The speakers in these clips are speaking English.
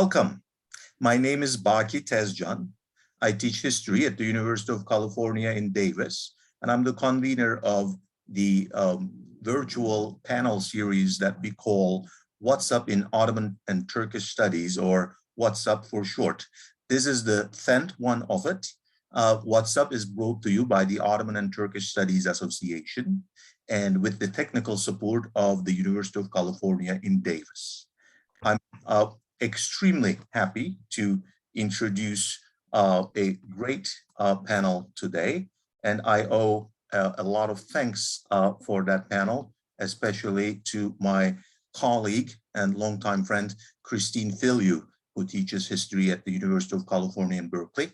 Welcome. My name is Baki Tezcan. I teach history at the University of California in Davis, and I'm the convener of the virtual panel series that we call What's Up in Ottoman and Turkish Studies, or What's Up for short. This is the 10th one of it. What's Up is brought to you by the Ottoman and Turkish Studies Association and with the technical support of the University of California in Davis. I'm extremely happy to introduce a great panel today, and I owe a lot of thanks for that panel, especially to my colleague and longtime friend, Christine Felio, who teaches history at the University of California in Berkeley.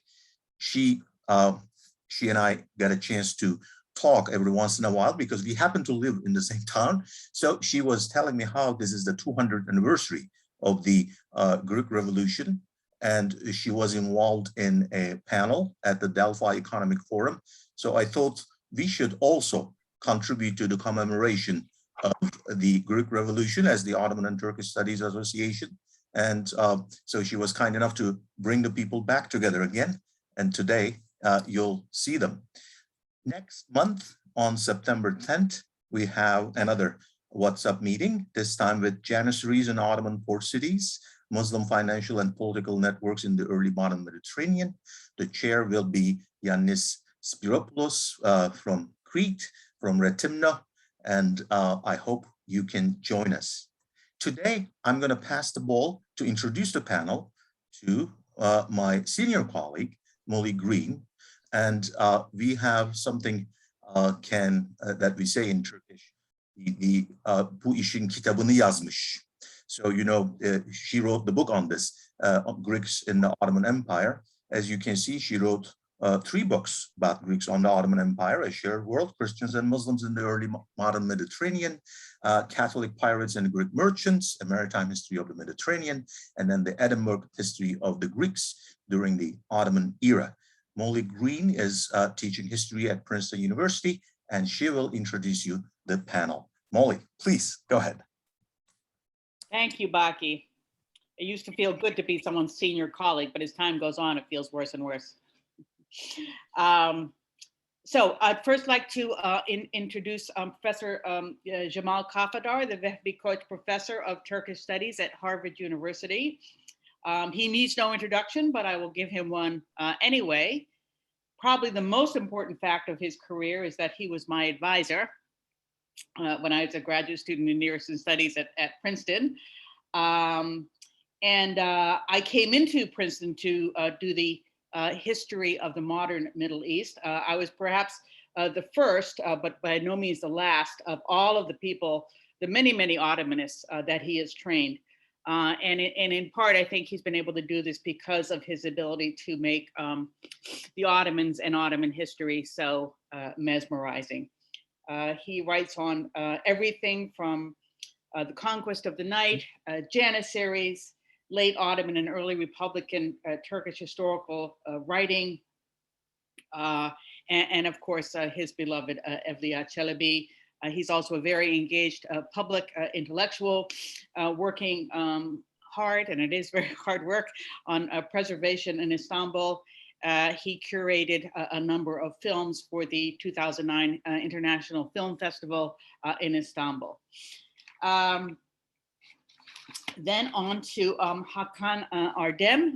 She and I got a chance to talk every once in a while because we happen to live in the same town. So she was telling me how this is the 200th anniversary of the Greek Revolution, and she was involved in a panel at the Delphi Economic Forum. So I thought we should also contribute to the commemoration of the Greek Revolution as the Ottoman and Turkish Studies Association. And so she was kind enough to bring the people back together again. And today you'll see them. Next month on September 10th, we have another What's Up meeting, this time with Janissaries in Ottoman port cities, Muslim financial and political networks in the early modern Mediterranean. The chair will be Yannis Spiropoulos from Crete, from Retimna, and I hope you can join us. Today, I'm going to pass the ball to introduce the panel to my senior colleague, Molly Green, and we have something that we say in Turkish, bu işin kitabını yazmış. So, you know, she wrote the book on this, Greeks in the Ottoman Empire. As you can see, she wrote 3 books about Greeks on the Ottoman Empire: A Shared World, Christians and Muslims in the Early Modern Mediterranean, Catholic Pirates and Greek Merchants, A Maritime History of the Mediterranean, and then the Edinburgh History of the Greeks during the Ottoman era. Molly Green is teaching history at Princeton University, and she will introduce you the panel. Molly, please go ahead. Thank you, Baki. It used to feel good to be someone's senior colleague, but as time goes on, it feels worse and worse. So I'd first like to introduce Professor Jamal Kafadar, the Vehbi Koç Professor of Turkish Studies at Harvard University. He needs no introduction, but I will give him one anyway. Probably the most important fact of his career is that he was my advisor when I was a graduate student in Near Eastern Studies at Princeton. And I came into Princeton to do the history of the modern Middle East. I was perhaps the first, but by no means the last, of all of the people, the many, many Ottomanists that he has trained. And in part, I think he's been able to do this because of his ability to make the Ottomans and Ottoman history so mesmerizing. He writes on everything from the conquest of the night, Janissaries, late Ottoman and early Republican Turkish historical writing, and of course, his beloved Evliya Çelebi. He's also a very engaged public intellectual, working hard, and it is very hard work, on preservation in Istanbul. He curated a number of films for the 2009 International Film Festival in Istanbul. Then on to Hakan Erdem,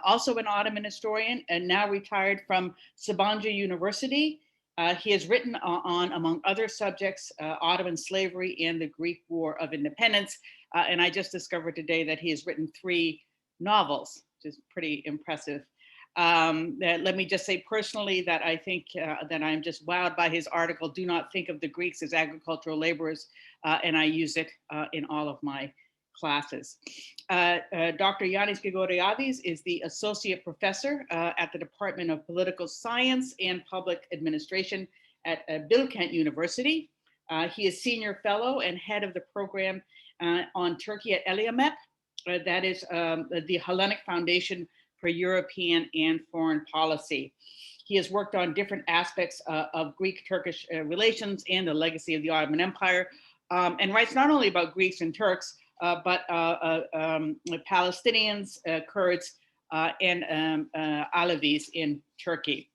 also an Ottoman historian and now retired from Sabancı University. He has written on, among other subjects, Ottoman slavery and the Greek War of Independence. And I just discovered today that he has written 3 novels, which is pretty impressive. Let me just say personally that I think that I'm just wowed by his article, Do Not Think of the Greeks as Agricultural Laborers, and I use it in all of my classes. Dr. Yannis Grigoriadis is the Associate Professor at the Department of Political Science and Public Administration at Bilkent University. He is Senior Fellow and Head of the Program on Turkey at Eliamep, that is the Hellenic Foundation for European and Foreign Policy. He has worked on different aspects of Greek-Turkish relations and the legacy of the Ottoman Empire, and writes not only about Greeks and Turks, but Palestinians, Kurds, and Alevis in Turkey.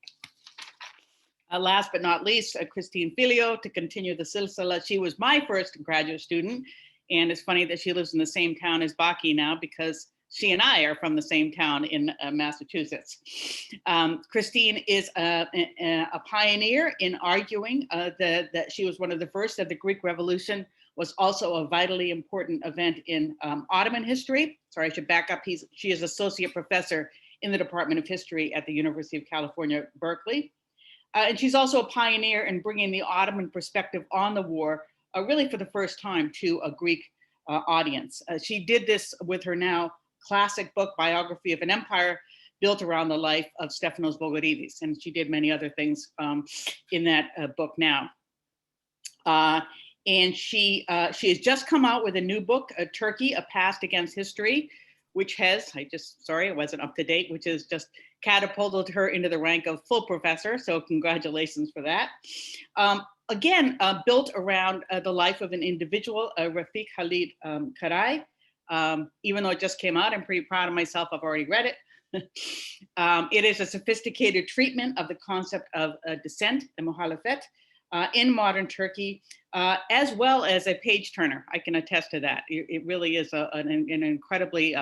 Last but not least, Christine Felio, to continue the silsila. She was my first graduate student, and it's funny that she lives in the same town as Baki now, because she and I are from the same town in Massachusetts. Christine is a pioneer in arguing that she was one of the first, that the Greek Revolution was also a vitally important event in Ottoman history. Sorry, I should back up. She is associate professor in the Department of History at the University of California, Berkeley. And she's also a pioneer in bringing the Ottoman perspective on the war, really for the first time, to a Greek audience. She did this with her now classic book, Biography of an Empire, built around the life of Stephanos Vogoridis. And she did many other things in that book now. And she has just come out with a new book, Turkey, A Past Against History, which has, sorry, it wasn't up to date, which has just catapulted her into the rank of full professor. So congratulations for that. Again, built around the life of an individual, Rafik Khalid Karay. Even though it just came out, I'm pretty proud of myself. I've already read it. It is a sophisticated treatment of the concept of dissent and muhalefet in modern Turkey, as well as a page turner. I can attest to that. It really is an incredibly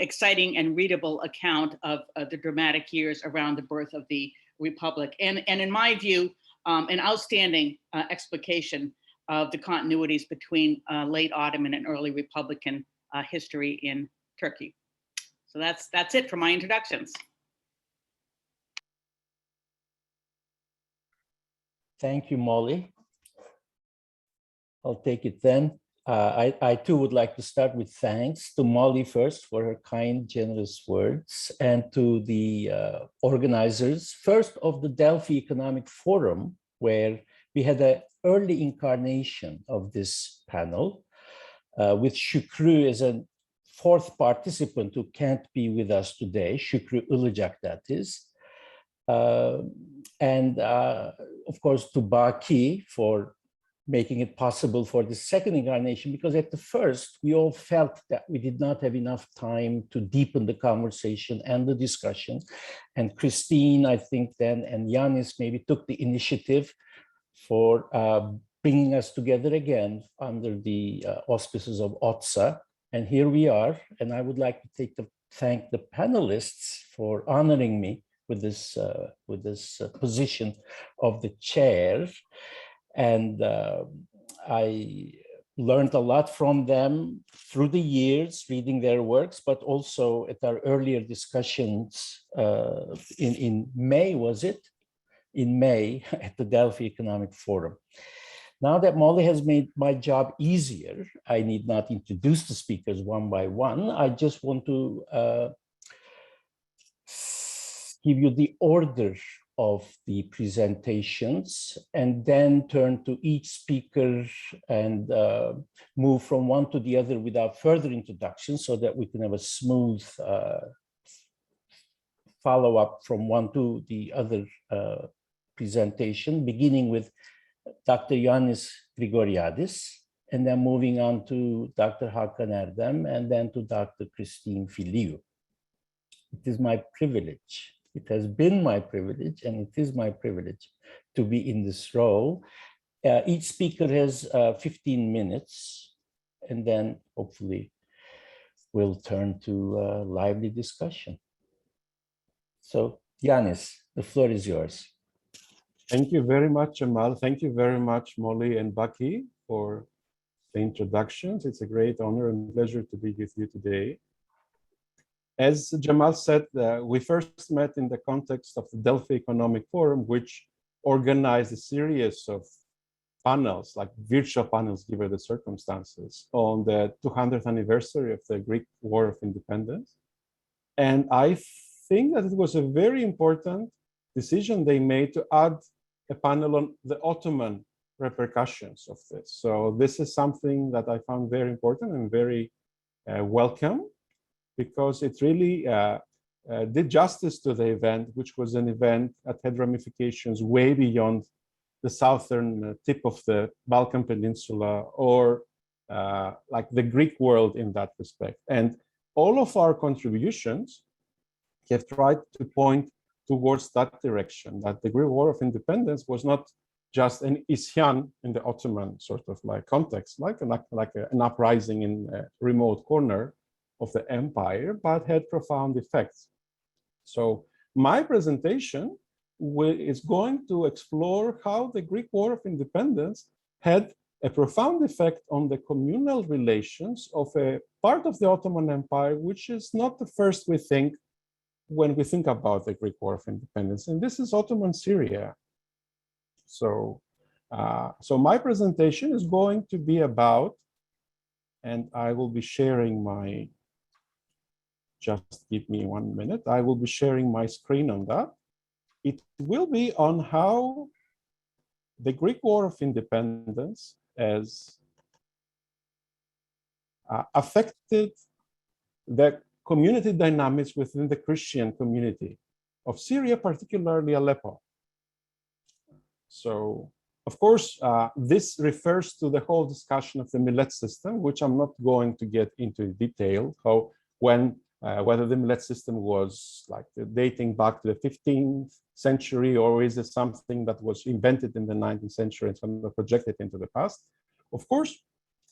exciting and readable account of the dramatic years around the birth of the Republic. And in my view, an outstanding explication of the continuities between late Ottoman and early Republican history in Turkey. So that's it for my introductions. Thank you, Molly. I'll take it then. I too would like to start with thanks to Molly first for her kind, generous words, and to the organizers, first of the Delphi Economic Forum, where we had an early incarnation of this panel with Şükrü as a fourth participant who can't be with us today, Şükrü Ilıcak, that is. And of course, to Baki for making it possible for the second incarnation, because at the first, we all felt that we did not have enough time to deepen the conversation and the discussion. And Christine, I think then, and Yanis maybe took the initiative for bringing us together again under the auspices of OTSA. And here we are. And I would like to thank the panelists for honoring me with this position of the chair. And I learned a lot from them through the years, reading their works, but also at our earlier discussions in May, was it? In May at the Delphi Economic Forum. Now that Molly has made my job easier, I need not introduce the speakers one by one. I just want to give you the order of the presentations and then turn to each speaker and move from one to the other without further introduction so that we can have a smooth follow-up from one to the other presentation, beginning with Dr. Yannis Grigoriadis, and then moving on to Dr. Hakan Erdem, and then to Dr. Christine Felio. It is my privilege. It has been my privilege, and it is my privilege to be in this role. Each speaker has 15 minutes, and then hopefully we'll turn to lively discussion. So, Yanis, the floor is yours. Thank you very much, Jamal. Thank you very much, Molly and Baki, for the introductions. It's a great honor and pleasure to be with you today. As Jamal said, we first met in the context of the Delphi Economic Forum, which organized a series of panels, like virtual panels given the circumstances, on the 200th anniversary of the Greek War of Independence. And I think that it was a very important decision they made to add a panel on the Ottoman repercussions of this. So this is something that I found very important and very welcome, because it really did justice to the event, which was an event that had ramifications way beyond the southern tip of the Balkan Peninsula or like the Greek world in that respect. And all of our contributions have tried to point towards that direction, that the Greek War of Independence was not just an isyan in the Ottoman sort of like context, like an uprising in a remote corner of the empire, but had profound effects. So my presentation is going to explore how the Greek War of Independence had a profound effect on the communal relations of a part of the Ottoman Empire, which is not the first we think when we think about the Greek War of Independence, and this is Ottoman Syria. So, so my presentation is going to be about, and I will be sharing my, just give me 1 minute, I will be sharing my screen on that. It will be on how the Greek War of Independence has affected the community dynamics within the Christian community of Syria, particularly Aleppo. So, of course, this refers to the whole discussion of the Millet System, which I'm not going to get into detail, how, when, whether the Millet System was like dating back to the 15th century, or is it something that was invented in the 19th century and sort of projected into the past. Of course,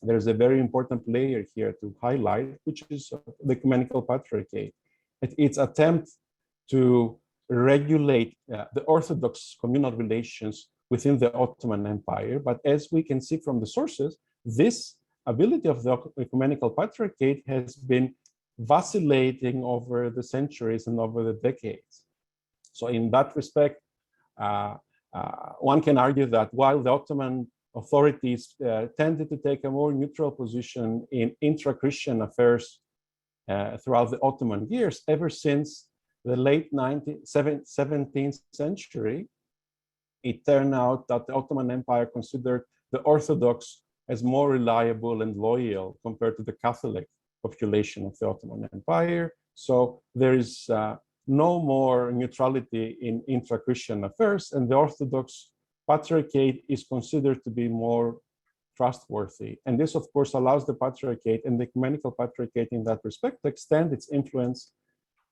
there's a very important layer here to highlight, which is the Ecumenical Patriarchy. Its attempt to regulate the Orthodox communal relations within the Ottoman Empire. But as we can see from the sources, this ability of the Ecumenical Patriarchate has been vacillating over the centuries and over the decades. So in that respect, one can argue that while the Ottoman authorities tended to take a more neutral position in intra-Christian affairs throughout the Ottoman years, ever since the late 17th century, it turned out that the Ottoman Empire considered the Orthodox as more reliable and loyal compared to the Catholic population of the Ottoman Empire. So there is no more neutrality in intra-Christian affairs, and the Orthodox Patriarchate is considered to be more trustworthy. And this, of course, allows the Patriarchate and the Ecumenical Patriarchate in that respect to extend its influence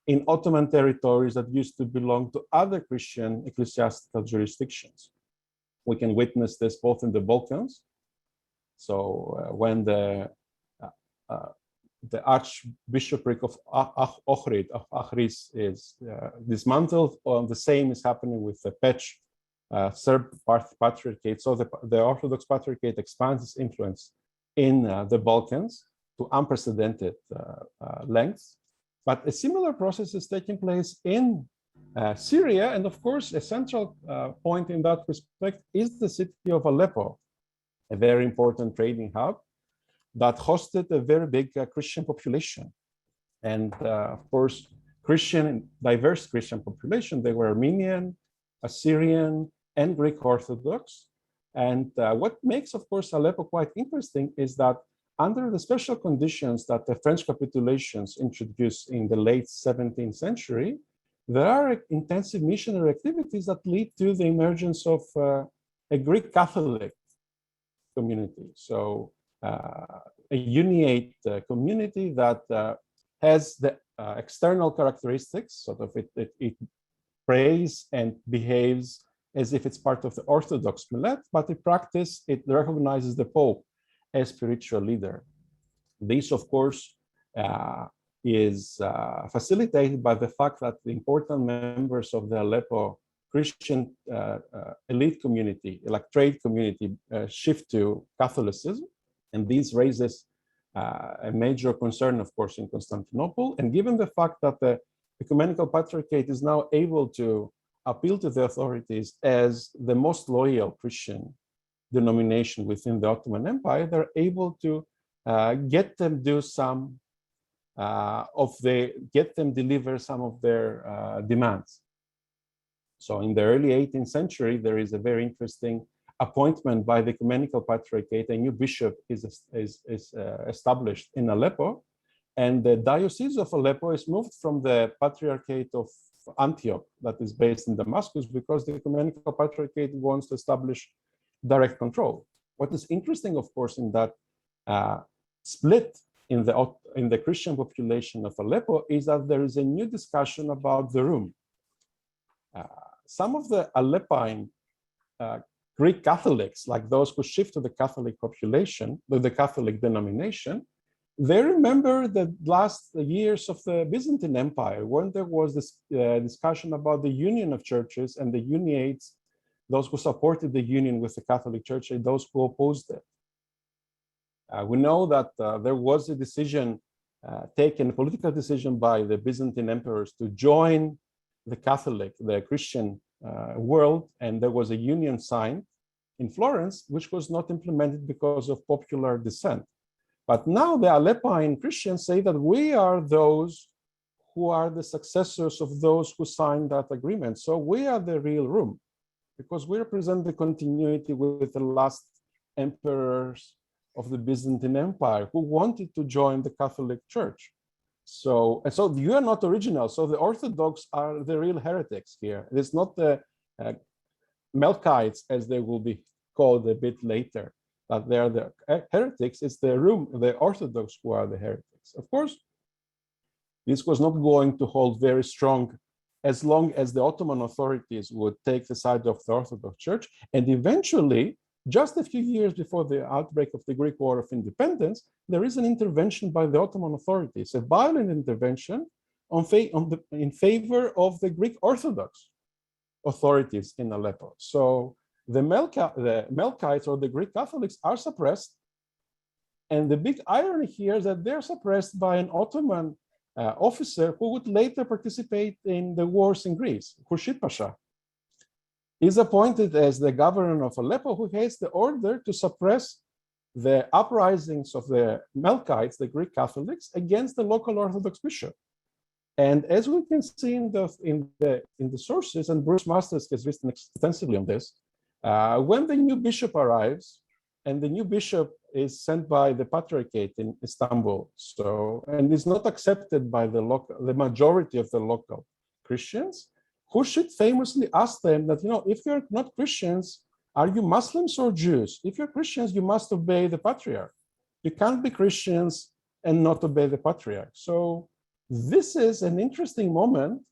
in Ottoman territories that used to belong to other Christian ecclesiastical jurisdictions. We can witness this both in the Balkans. So when the Archbishopric of Ohrid, of Ahris, is dismantled, the same is happening with the Pech Serb Patriarchate. So the Orthodox Patriarchate expands its influence in the Balkans to unprecedented lengths. But a similar process is taking place in Syria. And of course, a central point in that respect is the city of Aleppo, a very important trading hub that hosted a very big Christian population. And of course, diverse Christian population. They were Armenian, Assyrian, and Greek Orthodox. And what makes, of course, Aleppo quite interesting is that under the special conditions that the French capitulations introduced in the late 17th century, there are intensive missionary activities that lead to the emergence of a Greek Catholic community. So a uniate community that has the external characteristics, sort of it prays and behaves as if it's part of the Orthodox Millet, but in practice, it recognizes the Pope as spiritual leader. This, of course, is facilitated by the fact that the important members of the Aleppo Christian elite community, like trade community, shift to Catholicism. And this raises a major concern, of course, in Constantinople. And given the fact that the Ecumenical Patriarchate is now able to appeal to the authorities as the most loyal Christian denomination within the Ottoman Empire, they're able to get them deliver some of their demands. So in the early 18th century, there is a very interesting appointment by the Ecumenical Patriarchate. A new bishop is established in Aleppo, and the Diocese of Aleppo is moved from the Patriarchate of Antioch that is based in Damascus, because the Ecumenical Patriarchate wants to establish direct control. What is interesting, of course, in that split in the Christian population of Aleppo is that there is a new discussion about the room. Some of the Aleppine Greek Catholics, like those who shift to the Catholic population, the Catholic denomination, they remember the last years of the Byzantine Empire when there was this discussion about the union of churches and the uniates, those who supported the union with the Catholic Church and those who opposed it. We know that there was a decision taken, a political decision by the Byzantine emperors to join the Christian world, and there was a union signed in Florence, which was not implemented because of popular dissent. But now the Aleppine Christians say that we are those who are the successors of those who signed that agreement. So we are the real room, because we represent the continuity with the last emperors of the Byzantine Empire who wanted to join the Catholic Church. So you are not original. So the Orthodox are the real heretics here. It's not the Melkites, as they will be called a bit later, but they are the heretics. It's the Orthodox who are the heretics. Of course, this was not going to hold very strong as long as the Ottoman authorities would take the side of the Orthodox Church. And eventually, just a few years before the outbreak of the Greek War of Independence, there is an intervention by the Ottoman authorities, a violent intervention in favor of the Greek Orthodox authorities in Aleppo. So the Melkites or the Greek Catholics are suppressed. And the big irony here is that they're suppressed by an Ottoman officer who would later participate in the wars in Greece, Khurshid Pasha. Is appointed as the governor of Aleppo, who has the order to suppress the uprisings of the Melkites, the Greek Catholics, against the local Orthodox bishop. And as we can see in the sources, and Bruce Masters has written extensively on this, when the new bishop arrives, and the new bishop is sent by the Patriarchate in Istanbul, and is not accepted by the majority of the local Christians, Khurshid famously asked them that, if you're not Christians, are you Muslims or Jews? If you're Christians, you must obey the Patriarch. You can't be Christians and not obey the Patriarch. So this is an interesting moment.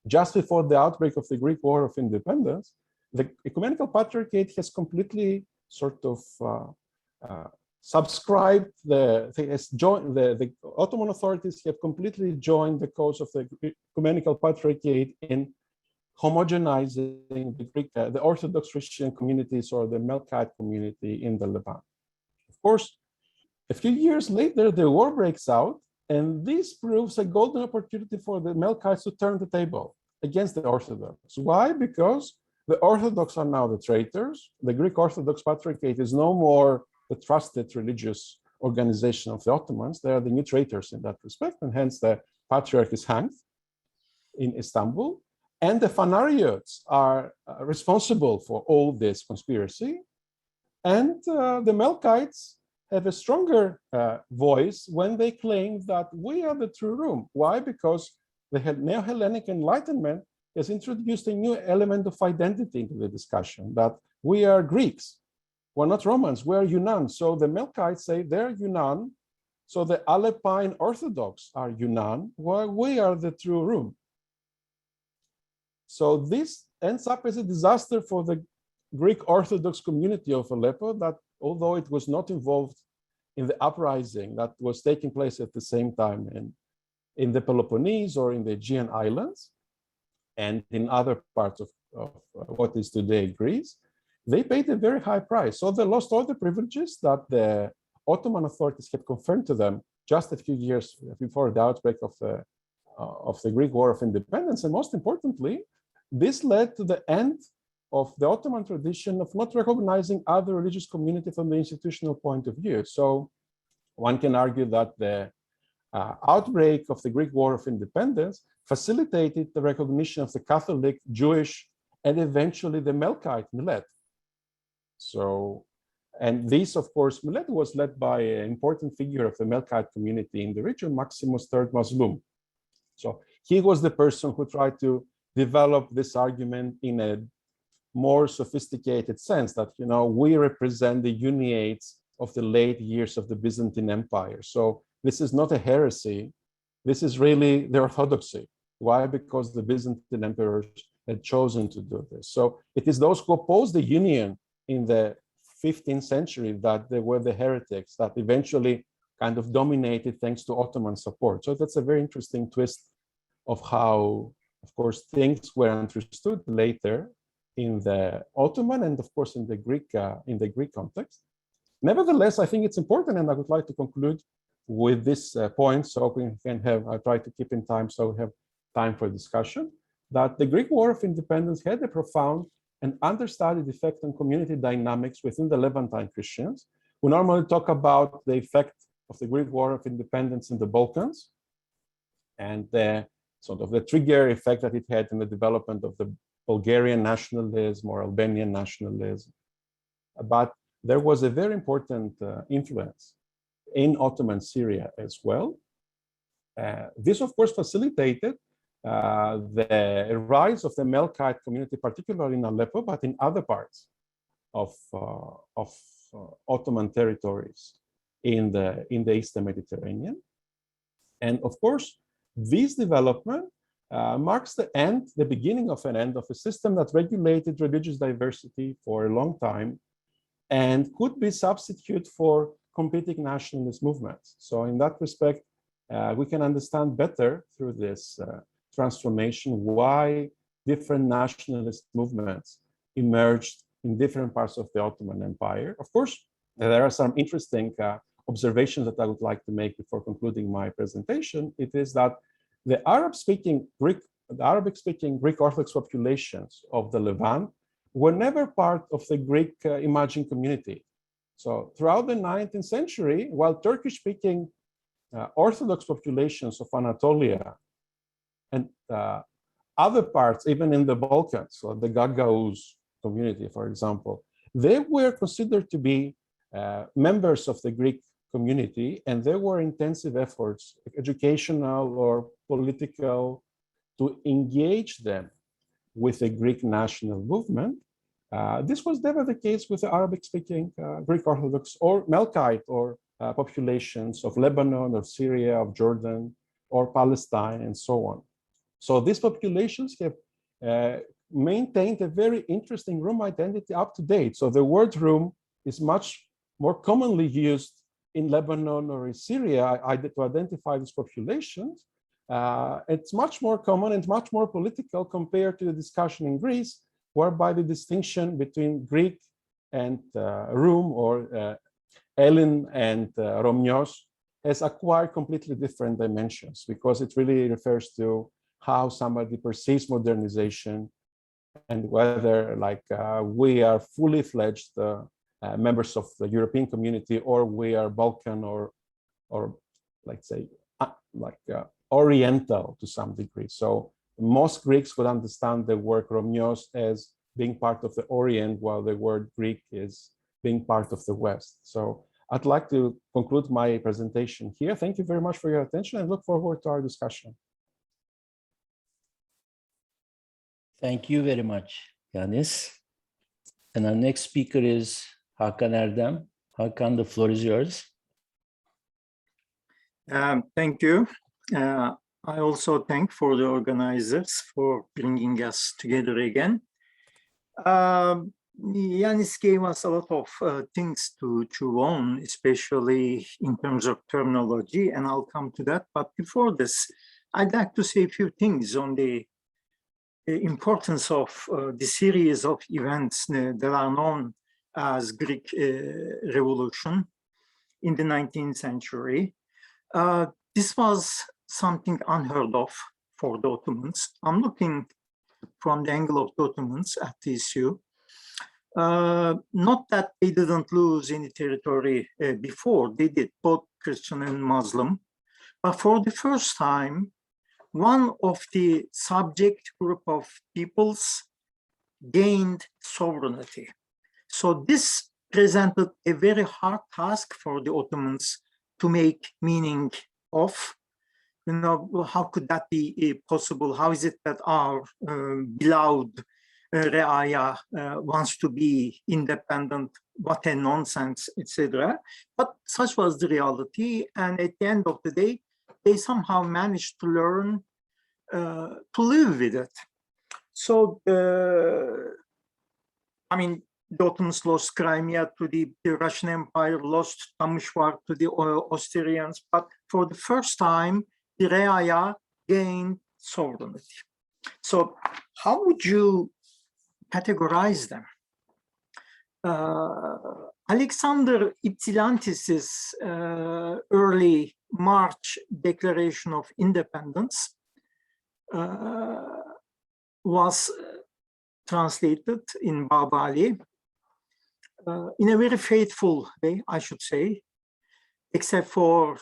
Just before the outbreak of the Greek War of Independence, the Ecumenical Patriarchate has completely sort of subscribed, the Ottoman authorities have completely joined the cause of the Ecumenical Patriarchate in homogenizing the Orthodox Christian communities or the Melkite community in the Levant. Of course, a few years later, the war breaks out, and this proves a golden opportunity for the Melkites to turn the table against the Orthodox. Why? Because the Orthodox are now the traitors. The Greek Orthodox Patriarchate is no more the trusted religious organization of the Ottomans. They are the new traitors in that respect, and hence the Patriarch is hanged in Istanbul. And the Phanariots are responsible for all this conspiracy. And the Melkites have a stronger voice when they claim that we are the true room. Why? Because the Neo-Hellenic Enlightenment has introduced a new element of identity into the discussion, that we are Greeks. We're not Romans, we're Yunan. So the Melkites say they're Yunan. So the Aleppine Orthodox are Yunan, while we are the true room. So this ends up as a disaster for the Greek Orthodox community of Aleppo, that although it was not involved in the uprising that was taking place at the same time in the Peloponnese or in the Aegean Islands and in other parts of what is today Greece, they paid a very high price. So they lost all the privileges that the Ottoman authorities had confirmed to them just a few years before the outbreak of the Greek War of Independence. And most importantly, this led to the end of the Ottoman tradition of not recognizing other religious communities from the institutional point of view. So one can argue that the outbreak of the Greek War of Independence facilitated the recognition of the Catholic, Jewish, and eventually the Melkite Millet. So, and this, of course, Millet was led by an important figure of the Melkite community in the region, Maximus III Mazlum. So he was the person who tried to develop this argument in a more sophisticated sense that, we represent the uniates of the late years of the Byzantine Empire. So this is not a heresy. This is really the orthodoxy. Why? Because the Byzantine emperors had chosen to do this. So it is those who opposed the union in the 15th century that they were the heretics that eventually kind of dominated thanks to Ottoman support. So that's a very interesting twist of how, of course, things were understood later in the Ottoman and, of course, in the Greek context. Nevertheless, I think it's important, and I would like to conclude with this point, so we can have, I try to keep in time so we have time for discussion, that the Greek War of Independence had a profound and understudied effect on community dynamics within the Levantine Christians. We normally talk about the effect of the Greek War of Independence in the Balkans and the sort of the trigger effect that it had in the development of the Bulgarian nationalism or Albanian nationalism. But there was a very important influence in Ottoman Syria as well. This, of course, facilitated the rise of the Melkite community, particularly in Aleppo, but in other parts of Ottoman territories in the Eastern Mediterranean. And of course, this development marks the beginning of an end of a system that regulated religious diversity for a long time and could be substitute for competing nationalist movements. So in that respect, we can understand better through this transformation why different nationalist movements emerged in different parts of the Ottoman Empire. Of course, there are some interesting observations that I would like to make before concluding my presentation. It is that the Arabic-speaking Greek Orthodox populations of the Levant were never part of the Greek emerging community. So throughout the 19th century, while Turkish-speaking Orthodox populations of Anatolia and other parts, even in the Balkans, so the Gagauz community, for example, they were considered to be members of the Greek community, and there were intensive efforts, educational or political, to engage them with the Greek national movement. This was never the case with the Arabic-speaking Greek Orthodox or Melkite or populations of Lebanon, of Syria, of Jordan, or Palestine, and so on. So these populations have maintained a very interesting room identity up to date. So the word room is much more commonly used in Lebanon or in Syria to identify these populations. It's much more common and much more political compared to the discussion in Greece, whereby the distinction between Greek and Rum or Hellen and Romnios has acquired completely different dimensions, because it really refers to how somebody perceives modernization and whether we are fully fledged members of the European community, or we are Balkan or let's say Oriental to some degree. So most Greeks would understand the word Romnios as being part of the Orient, while the word Greek is being part of the West. So I'd like to conclude my presentation here. Thank you very much for your attention and look forward to our discussion. Thank you very much, Yanis. And our next speaker is Hakan Erdem. Hakan, the floor is yours. Thank you. I also thank for the organizers for bringing us together again. Yanis gave us a lot of things to chew on, especially in terms of terminology, and I'll come to that. But before this, I'd like to say a few things on the importance of the series of events that are known as Greek Revolution in the 19th century. This was something unheard of for the Ottomans. I'm looking from the angle of the Ottomans at the issue. Not that they didn't lose any territory before, they did, both Christian and Muslim. But for the first time, one of the subject group of peoples gained sovereignty. So this presented a very hard task for the Ottomans to make meaning of. You know, how could that be possible? How is it that our beloved Reaya wants to be independent, what a nonsense, etc. But such was the reality. And at the end of the day, they somehow managed to learn to live with it. So, I mean, the Ottomans lost Crimea to the Russian Empire, lost Tamishwar to the Austrians, but for the first time, the Reaya gained sovereignty. So how would you categorize them? Alexander Ypsilantis's early March Declaration of Independence was translated in Babali in a very faithful way, I should say, except for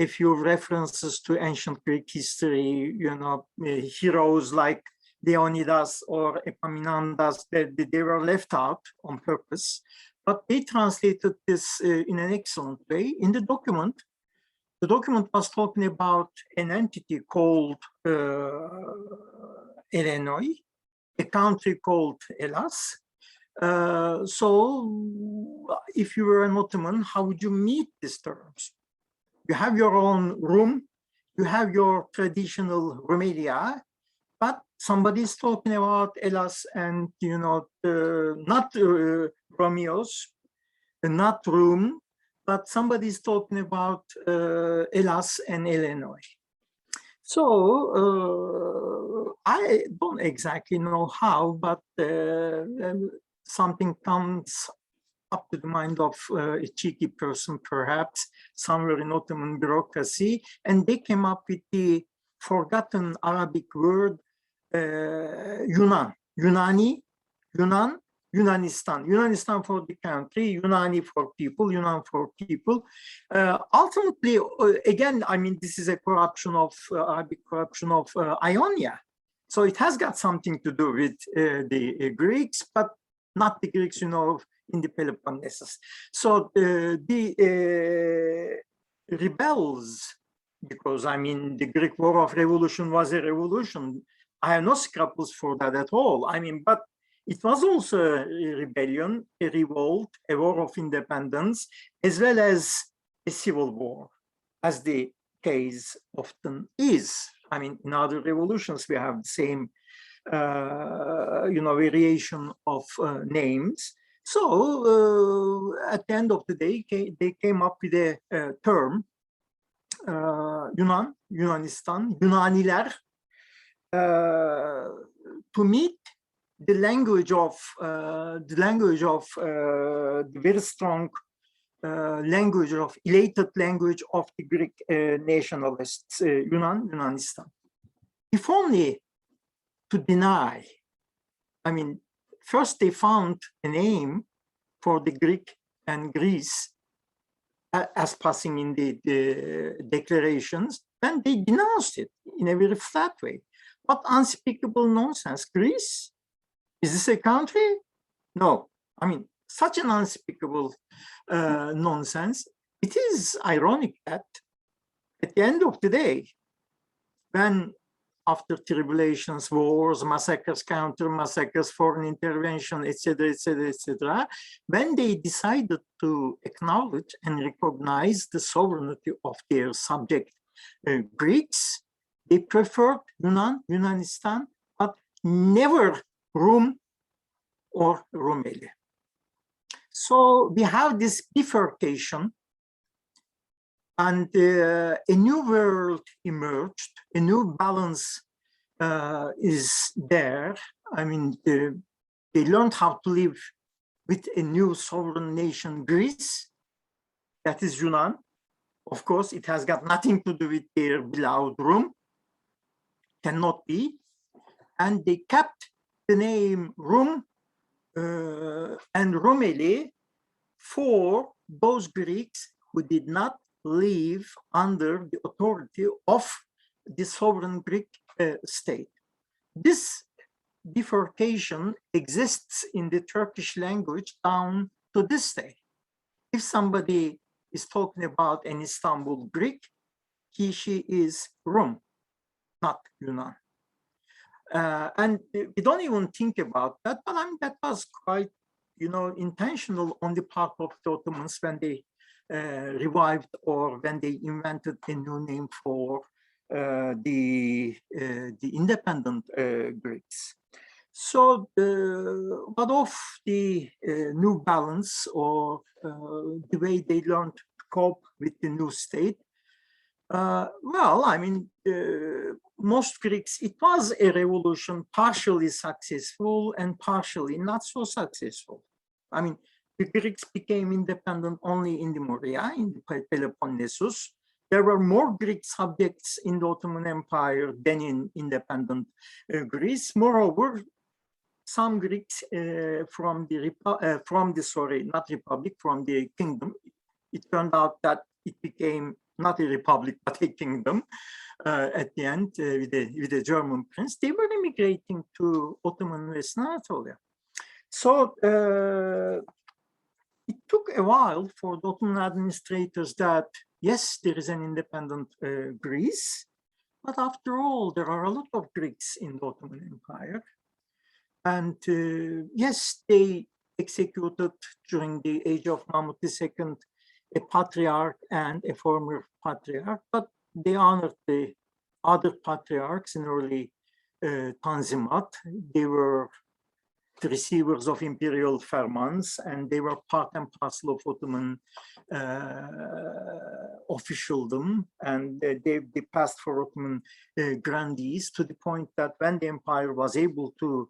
a few references to ancient Greek history, you know, heroes like Leonidas or Epaminondas, they were left out on purpose, but they translated this in an excellent way. In the document was talking about an entity called Illinois, a country called Hellas. So if you were an Ottoman, how would you meet these terms? You have your own room, you have your traditional Rumelia, but somebody is talking about Hellas and, you know, not Romeos, not Rome, but somebody is talking about Hellas and Illinois. So I don't exactly know how, but something comes up to the mind of a cheeky person, perhaps, somewhere in Ottoman bureaucracy, and they came up with the forgotten Arabic word Yunan, Yunanistan for the country, Yunani for people, Yunan for people. Ultimately, again, I mean, this is a corruption of Arabic corruption of Ionia. So it has got something to do with the Greeks, but not the Greeks, you know, in the Peloponnesus. So the rebels, because I mean, the Greek War of Revolution was a revolution. I have no scruples for that at all. I mean, but it was also a rebellion, a revolt, a war of independence, as well as a civil war, as the case often is. I mean, in other revolutions, we have the same, you know, variation of names. So at the end of the day, they came up with a term, Yunanistan, Yunaniler, to meet the language of the very strong language of elated language of the Greek nationalists, Yunanistan. If only to deny, I mean, first they found a name for the Greek and Greece as passing in the declarations, then they denounced it in a very flat way. What unspeakable nonsense, Greece? Is this a country? No, I mean, such an unspeakable nonsense. It is ironic that at the end of the day, when after tribulations, wars, massacres, counter massacres, foreign intervention, etc., etc., etc., when they decided to acknowledge and recognize the sovereignty of their subject Greeks, they preferred Yunanistan, but never Rome or Rumelia. So we have this bifurcation, and a new world emerged, a new balance is there. I mean, they learned how to live with a new sovereign nation, Greece, that is Yunan. Of course, it has got nothing to do with their beloved Rome, cannot be. And they kept the name Rome and Rumeli for those Greeks who did not live under the authority of the sovereign Greek state. This bifurcation exists in the Turkish language down to this day. If somebody is talking about an Istanbul Greek, she is Rum, not Yunan. And we don't even think about that, but I mean, that was quite, intentional on the part of the Ottomans when they revived or when they invented a new name for the independent Greeks. So, but of the new balance or the way they learned to cope with the new state, well, I mean, most Greeks, it was a revolution partially successful and partially not so successful. I mean, the Greeks became independent only in the Morea, in the Peloponnesus. There were more Greek subjects in the Ottoman Empire than in independent Greece. Moreover, some Greeks from the kingdom, it turned out that it became not a republic, but a kingdom at the end with the German prince. They were immigrating to Ottoman Western Anatolia. So it took a while for the Ottoman administrators that, yes, there is an independent Greece, but after all, there are a lot of Greeks in the Ottoman Empire. And yes, they executed during the age of Mahmud II a patriarch and a former patriarch, but they honored the other patriarchs in early Tanzimat. They were the receivers of imperial fermans, and they were part and parcel of Ottoman officialdom, and they passed for Ottoman grandees to the point that when the empire was able to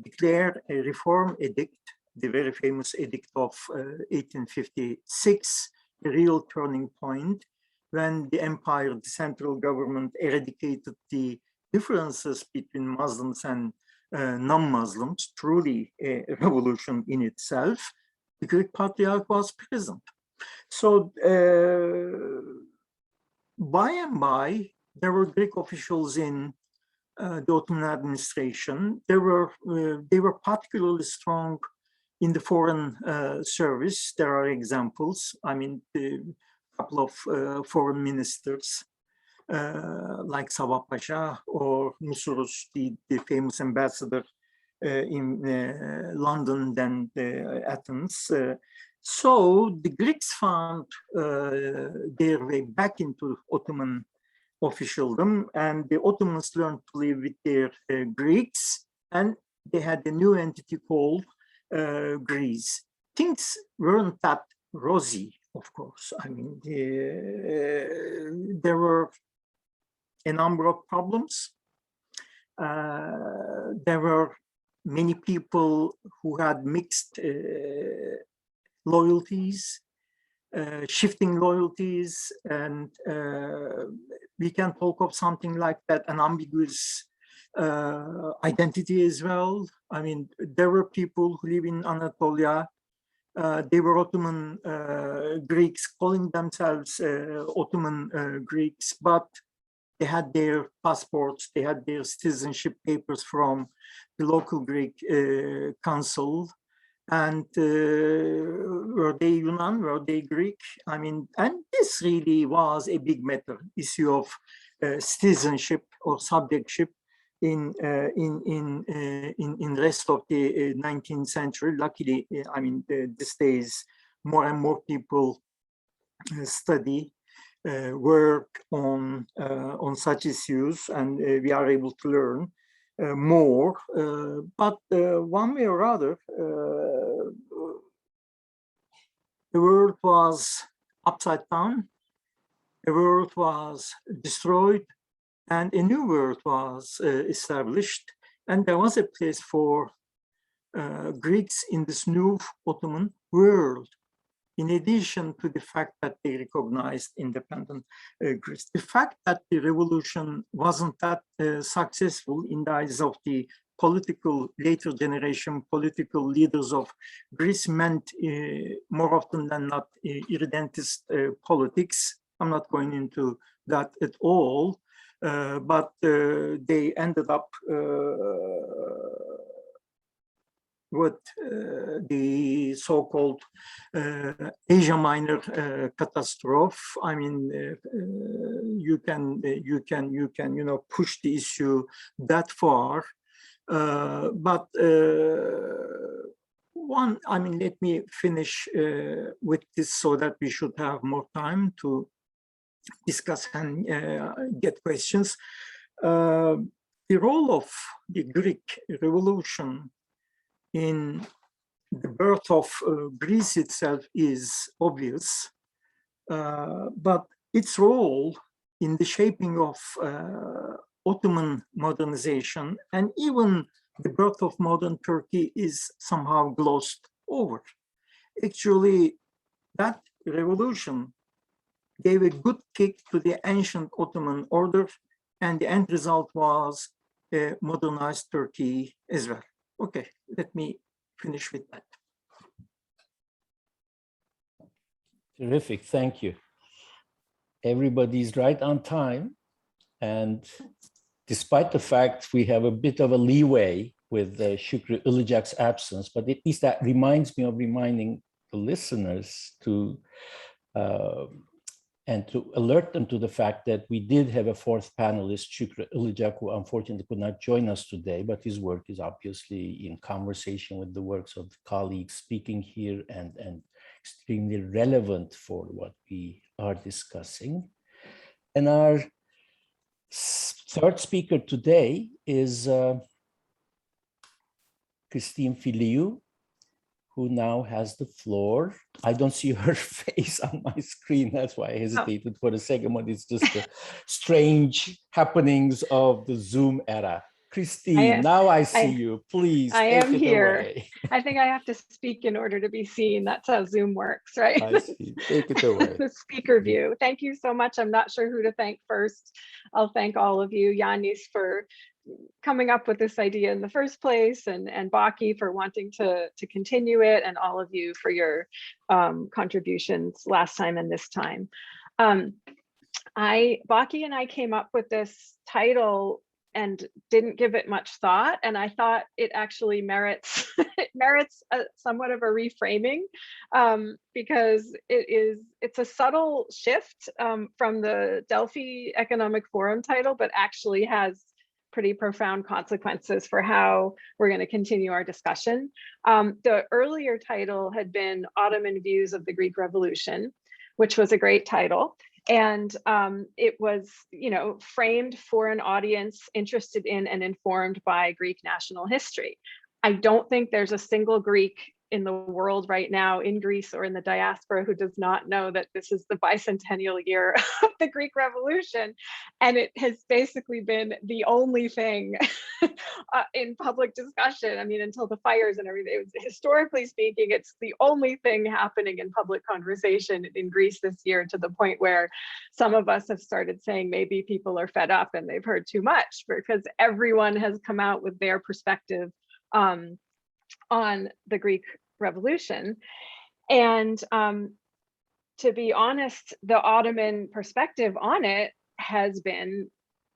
declare a reform edict, the very famous edict of 1856, a real turning point, when the empire, the central government, eradicated the differences between Muslims and non-Muslims, truly a revolution in itself. The Greek patriarch was present. So by and by, there were Greek officials in the Ottoman administration. They were particularly strong in the foreign service. There are examples. I mean, a couple of foreign ministers like Sabah Pasha or Musurus, the famous ambassador in London, then Athens. So the Greeks found their way back into Ottoman officialdom, and the Ottomans learned to live with their Greeks, and they had a new entity called Greece. Things weren't that rosy, of course. I mean, there were a number of problems. There were many people who had mixed loyalties, shifting loyalties, and we can talk of something like that, an ambiguous identity as well. I mean, there were people who live in Anatolia. They were Ottoman Greeks, calling themselves Ottoman Greeks, but they had their passports, they had their citizenship papers from the local Greek consul. And were they Yunan, were they Greek? I mean, and this really was a big matter, issue of citizenship or subjectship in rest of the 19th century. Luckily, I mean, these days, more and more people study, work on such issues, and we are able to learn more, but one way or other, the world was upside down, the world was destroyed, and a new world was established, and there was a place for Greeks in this new Ottoman world, in addition to the fact that they recognized independent Greece. The fact that the revolution wasn't that successful in the eyes of the later generation political leaders of Greece meant more often than not irredentist politics. I'm not going into that at all, but they ended up with the so-called Asia Minor catastrophe. I mean, you can push the issue that far, but let me finish with this so that we should have more time to discuss and get questions. The role of the Greek Revolution in the birth of Greece itself is obvious, but its role in the shaping of Ottoman modernization and even the birth of modern Turkey is somehow glossed over. Actually, that revolution gave a good kick to the ancient Ottoman order, and the end result was a modernized Turkey as well. Okay, let me finish with that. Terrific, thank you. Everybody's right on time. And despite the fact we have a bit of a leeway with Şükrü Ilıcak's absence, but at least that reminds me of reminding the listeners to and to alert them to the fact that we did have a fourth panelist, Şükrü Ilıcak, who unfortunately could not join us today, but his work is obviously in conversation with the works of the colleagues speaking here and extremely relevant for what we are discussing. And our third speaker today is Christine Felio, who now has the floor. I don't see her face on my screen. That's why I hesitated for a second, but it's just the strange happenings of the Zoom era. Christine, now I see you. Please I take am it here. away. I think I have to speak in order to be seen. That's how Zoom works, right? I see. Take it away. The speaker view. Thank you so much. I'm not sure who to thank first. I'll thank all of you, Yanis, for coming up with this idea in the first place, and Baki for wanting to continue it, and all of you for your contributions last time and this time. Baki and I came up with this title and didn't give it much thought, and I thought it actually merits somewhat of a reframing, because it's a subtle shift from the Delphi Economic Forum title, but actually has pretty profound consequences for how we're going to continue our discussion. The earlier title had been Ottoman Views of the Greek Revolution, which was a great title. And it was, framed for an audience interested in and informed by Greek national history. I don't think there's a single Greek in the world right now, in Greece or in the diaspora, who does not know that this is the bicentennial year of the Greek Revolution. And it has basically been the only thing in public discussion. I mean, until the fires and everything, historically speaking, it's the only thing happening in public conversation in Greece this year, to the point where some of us have started saying maybe people are fed up and they've heard too much, because everyone has come out with their perspective on the Greek Revolution. And to be honest, the Ottoman perspective on it has been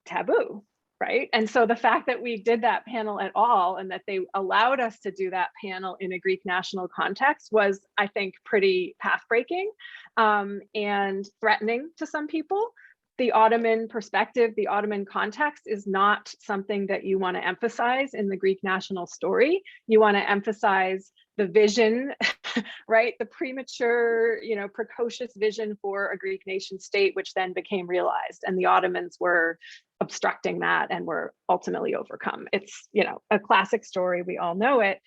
taboo, right? And so the fact that we did that panel at all, and that they allowed us to do that panel in a Greek national context, was, I think, pretty path-breaking and threatening to some people. The Ottoman perspective, the Ottoman context, is not something that you want to emphasize in the Greek national story. You want to emphasize the vision, right? The premature, precocious vision for a Greek nation state, which then became realized. And the Ottomans were obstructing that and were ultimately overcome. It's, a classic story. We all know it.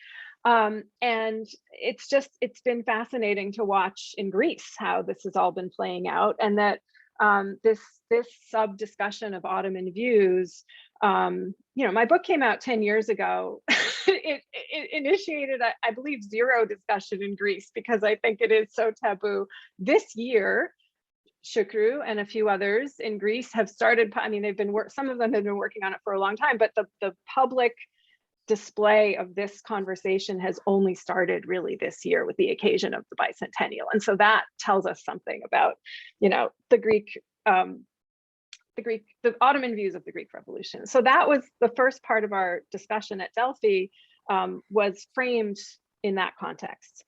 And it's been fascinating to watch in Greece how this has all been playing out, and that this sub discussion of Ottoman views, my book came out 10 years ago. it initiated, I believe, zero discussion in Greece, because I think it is so taboo. This year, Şükrü and a few others in Greece have started, some of them have been working on it for a long time, but the public display of this conversation has only started really this year with the occasion of the bicentennial. And so that tells us something about, the Ottoman views of the Greek Revolution. So that was the first part of our discussion at Delphi. was framed in that context.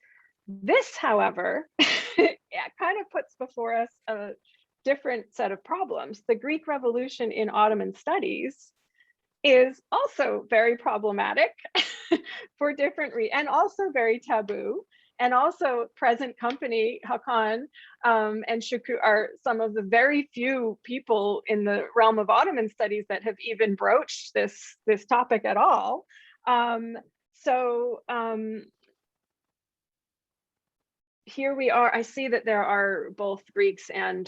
This, however, kind of puts before us a different set of problems. The Greek Revolution in Ottoman studies is also very problematic for different reasons, and also very taboo. And also present company, Hakan and Shukru are some of the very few people in the realm of Ottoman studies that have even broached this topic at all. Here we are. I see that there are both Greeks and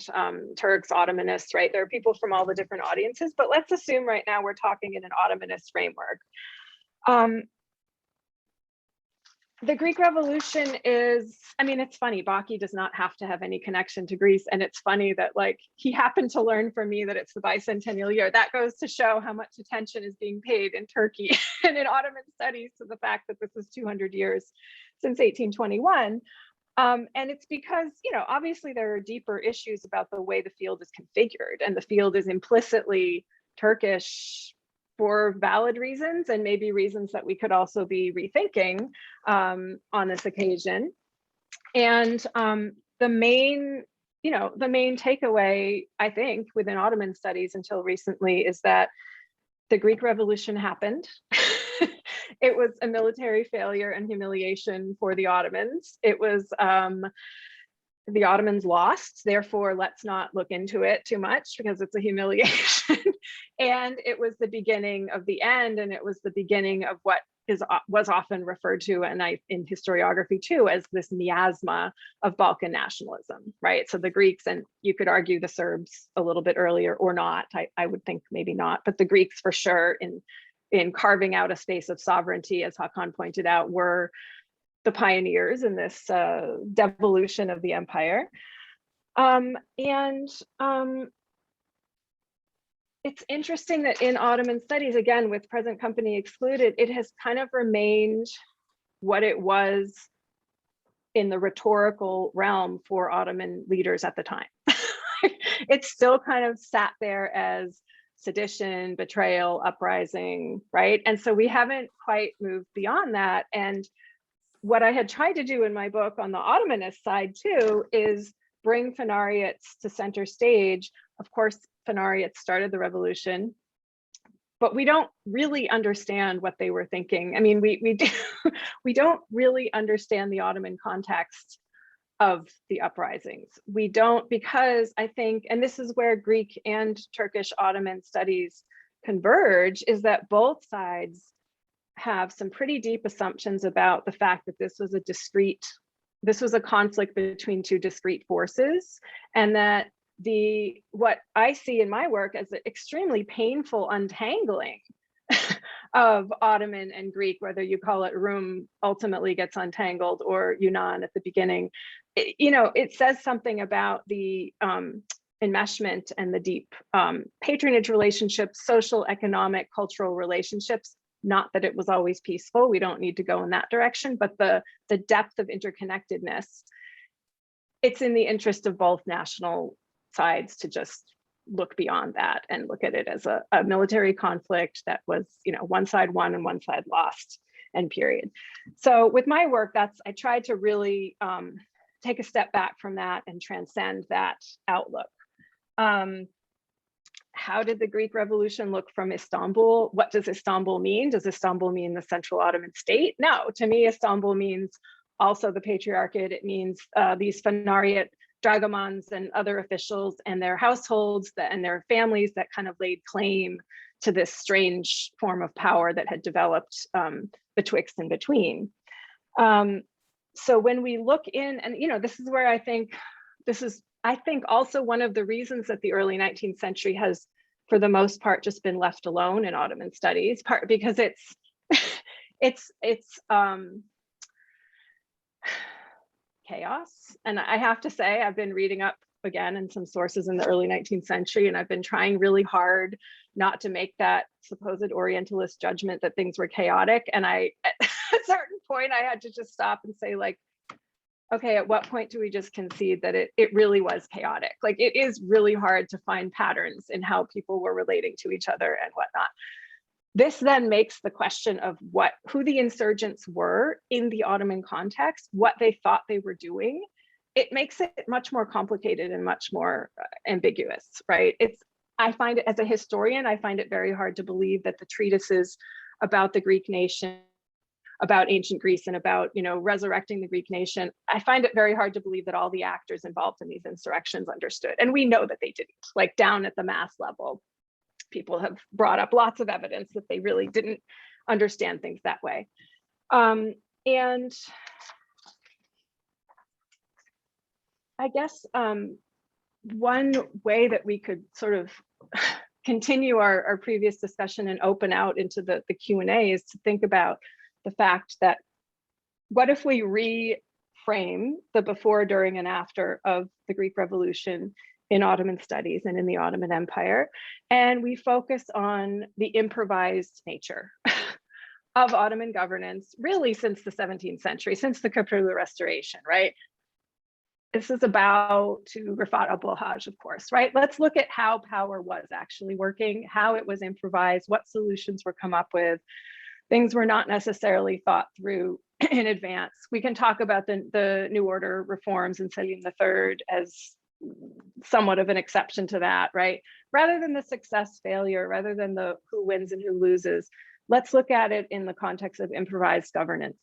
Turks, Ottomanists, right? There are people from all the different audiences, but let's assume right now we're talking in an Ottomanist framework. The Greek Revolution is, I mean, it's funny, Baki does not have to have any connection to Greece. And it's funny that like, he happened to learn from me that it's the bicentennial year. That goes to show how much attention is being paid in Turkey and in Ottoman studies to the fact that this is 200 years since 1821. And it's because, you know, obviously there are deeper issues about the way the field is configured, and the field is implicitly Turkish for valid reasons, and maybe reasons that we could also be rethinking on this occasion. And the main takeaway, I think, within Ottoman studies until recently is that the Greek Revolution happened. It was a military failure and humiliation for the Ottomans. It was the Ottomans lost, therefore let's not look into it too much because it's a humiliation. And it was the beginning of the end, and it was the beginning of what was often referred to, and in historiography too, as this miasma of Balkan nationalism, right? So the Greeks, and you could argue the Serbs a little bit earlier or not, I would think maybe not, but the Greeks for sure in carving out a space of sovereignty, as Hakan pointed out, were the pioneers in this devolution of the empire. It's interesting that in Ottoman studies, again, with present company excluded, it has kind of remained what it was in the rhetorical realm for Ottoman leaders at the time. It's still kind of sat there as sedition, betrayal, uprising, right? And so we haven't quite moved beyond that. And what I had tried to do in my book on the Ottomanist side too is bring Phanariots to center stage. Of course, Phanariots started the revolution, but we don't really understand what they were thinking. I mean, we don't really understand the Ottoman context of the uprisings. We don't, because I think, and this is where Greek and Turkish Ottoman studies converge, is that both sides have some pretty deep assumptions about the fact that this was a conflict between two discrete forces, and that what I see in my work as an extremely painful untangling of Ottoman and Greek, whether you call it Rum ultimately gets untangled or Yunan at the beginning, it says something about the enmeshment and the deep patronage relationships, social, economic, cultural relationships. Not that it was always peaceful, we don't need to go in that direction, but the depth of interconnectedness, it's in the interest of both national sides to just look beyond that and look at it as a military conflict that was, one side won and one side lost, and period. So with my work, I tried to really take a step back from that and transcend that outlook. How did the Greek Revolution look from Istanbul? What does Istanbul mean? Does Istanbul mean the Central Ottoman state? No, to me, Istanbul means also the Patriarchate. It means these Phanariot dragomans and other officials and their households and their families that kind of laid claim to this strange form of power that had developed betwixt and between. So when we look in, and this is where I think also one of the reasons that the early 19th century has, for the most part, just been left alone in Ottoman studies, part because it's chaos. And I have to say, I've been reading up again in some sources in the early 19th century, and I've been trying really hard not to make that supposed Orientalist judgment that things were chaotic. And at a certain point, I had to just stop and say, like, okay, at what point do we just concede that it really was chaotic? Like, it is really hard to find patterns in how people were relating to each other and whatnot. this then makes the question of who the insurgents were in the Ottoman context, what they thought they were doing, it makes it much more complicated and much more ambiguous, right? I find it, as a historian, I find it very hard to believe that the treatises about the Greek nation, about ancient Greece, and about, resurrecting the Greek nation, I find it very hard to believe that all the actors involved in these insurrections understood. And we know that they didn't, like down at the mass level. People have brought up lots of evidence that they really didn't understand things that way. And I guess one way that we could sort of continue our previous discussion and open out into the Q&A is to think about the fact that what if we reframe the before, during, and after of the Greek Revolution in Ottoman studies and in the Ottoman Empire, and we focus on the improvised nature of Ottoman governance, really since the 17th century, since the Capitular Restoration, right? This is about to Rafat Abul-Hajj, of course, right? Let's look at how power was actually working, how it was improvised, what solutions were come up with. Things were not necessarily thought through in advance. We can talk about the New Order reforms in Selim III as somewhat of an exception to that, right? Rather than the success failure, rather than the who wins and who loses, let's look at it in the context of improvised governance.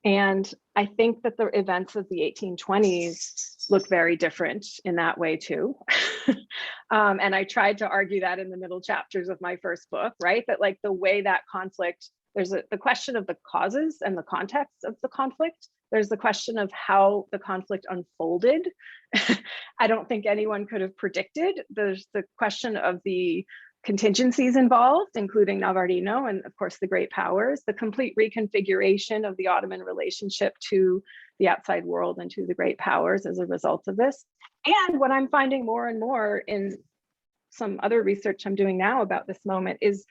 And I think that the events of the 1820s look very different in that way too. And I tried to argue that in the middle chapters of my first book, right? That like the way that conflict, there's the question of the causes and the context of the conflict. There's the question of how the conflict unfolded. I don't think anyone could have predicted. There's the question of the contingencies involved, including Navarino and of course the great powers, the complete reconfiguration of the Ottoman relationship to the outside world and to the great powers as a result of this. And what I'm finding more and more in some other research I'm doing now about this moment is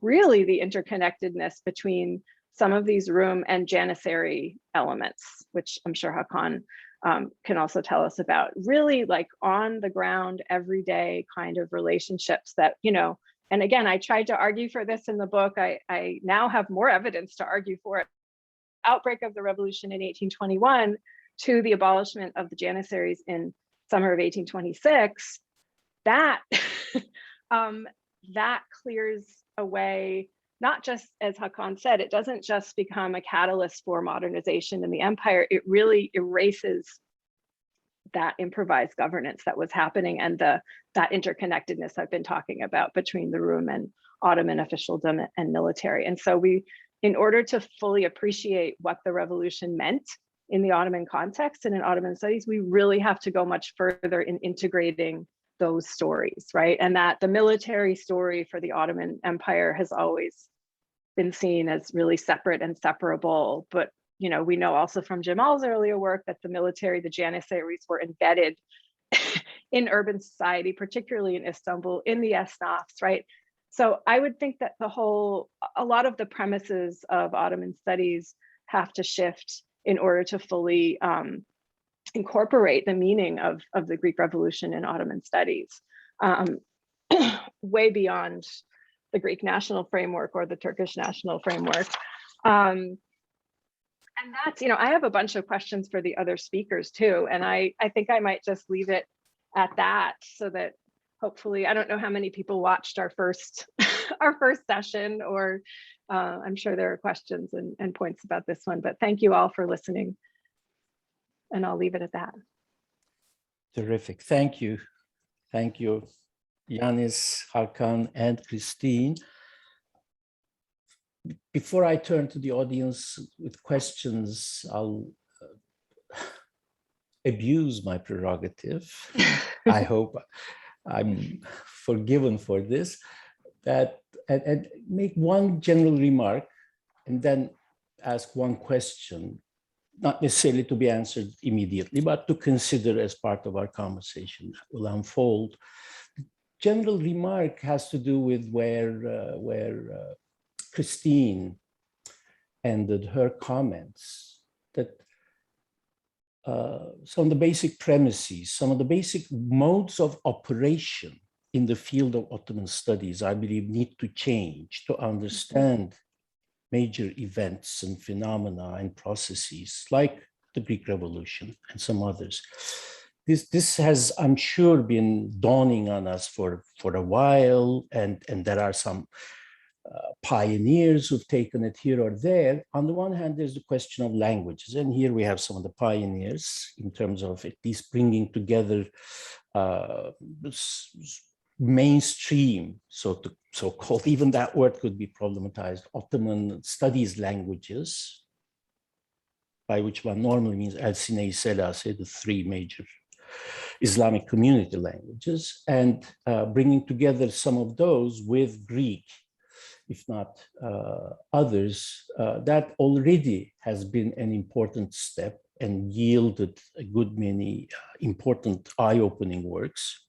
really the interconnectedness between some of these room and janissary elements, which I'm sure Hakan can also tell us about. Really like on the ground, everyday kind of relationships that, and again, I tried to argue for this in the book. I now have more evidence to argue for it. Outbreak of the revolution in 1821 to the abolishment of the janissaries in summer of 1826, that, that clears away, not just, as Hakan said, it doesn't just become a catalyst for modernization in the empire, it really erases that improvised governance that was happening and that interconnectedness I've been talking about between the room and Ottoman officialdom and military. And so in order to fully appreciate what the revolution meant in the Ottoman context and in Ottoman studies, we really have to go much further in integrating those stories, right? And that the military story for the Ottoman Empire has always been seen as really separate and separable. But we know also from Jamal's earlier work that the military, the janissaries, were embedded in urban society, particularly in Istanbul, in the esnafs, right? So I would think that a lot of the premises of Ottoman studies have to shift in order to fully incorporate the meaning of the Greek Revolution in Ottoman studies, way beyond the Greek national framework or the Turkish national framework. And that's, I have a bunch of questions for the other speakers too. And I think I might just leave it at that so that hopefully, I don't know how many people watched our first session, or I'm sure there are questions and points about this one, but thank you all for listening. And I'll leave it at that. Terrific. Thank you. Thank you, Yanis, Hakan, and Christine. Before I turn to the audience with questions, I'll abuse my prerogative. I hope I'm forgiven for this, and make one general remark and then ask one question, not necessarily to be answered immediately, but to consider as part of our conversation will unfold. The general remark has to do with where Christine ended her comments, that some of the basic premises, some of the basic modes of operation in the field of Ottoman studies, I believe, need to change to understand major events and phenomena and processes like the Greek Revolution and some others. This has, I'm sure, been dawning on us for a while, and there are some pioneers who've taken it here or there. On the one hand, there's the question of languages, and here we have some of the pioneers in terms of at least bringing together mainstream, so-called, even that word could be problematized, Ottoman studies languages, by which one normally means Al-Sine Selase, the three major Islamic community languages, and bringing together some of those with Greek, if not others, that already has been an important step and yielded a good many important eye-opening works.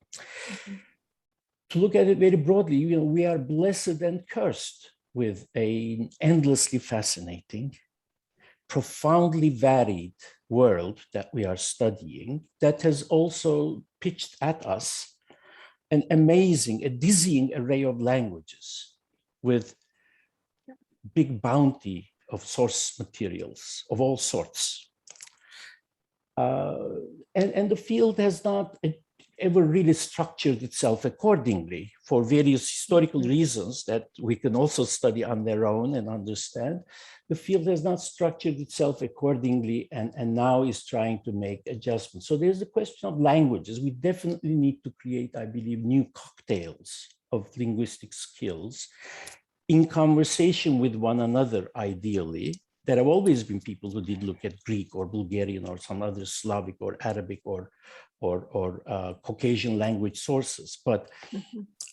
To look at it very broadly, you know, we are blessed and cursed with an endlessly fascinating, profoundly varied world that we are studying that has also pitched at us an amazing, a dizzying array of languages with big bounty of source materials of all sorts. And the field has not ever really structured itself accordingly for various historical reasons that we can also study on their own and understand. The field has not structured itself accordingly and now is trying to make adjustments. So there's a question of languages. We definitely need to create, I believe, new cocktails of linguistic skills in conversation with one another, ideally. There have always been people who did look at Greek or Bulgarian or some other Slavic or Arabic or Caucasian language sources. But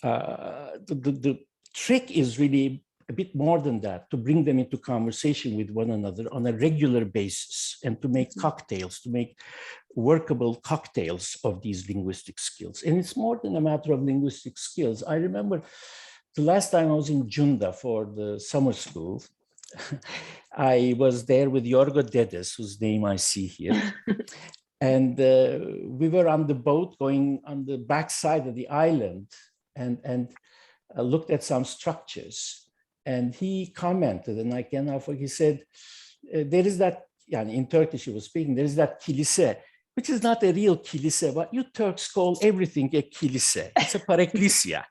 the trick is really a bit more than that, to bring them into conversation with one another on a regular basis and to make cocktails, to make workable cocktails of these linguistic skills. And it's more than a matter of linguistic skills. I remember the last time I was in Junda for the summer school, I was there with Yorgo Dedes, whose name I see here. And we were on the boat going on the backside of the island and looked at some structures. And he commented, and I cannot forget, he said, there is that, in Turkish he was speaking, there is that kilise, which is not a real kilise, but you Turks call everything a kilise. It's a paraklesia.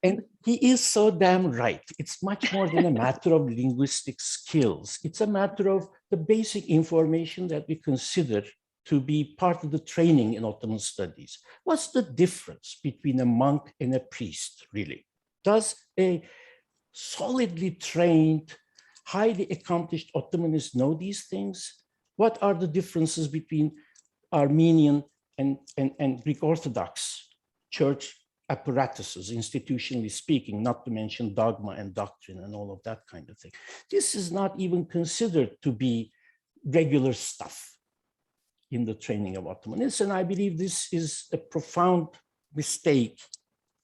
And he is so damn right. It's much more than a matter of linguistic skills. It's a matter of the basic information that we consider to be part of the training in Ottoman studies. What's the difference between a monk and a priest, really? Does a solidly trained, highly accomplished Ottomanist know these things? What are the differences between Armenian and Greek Orthodox church apparatuses, institutionally speaking, not to mention dogma and doctrine and all of that kind of thing? This is not even considered to be regular stuff in the training of Ottomanists. And I believe this is a profound mistake,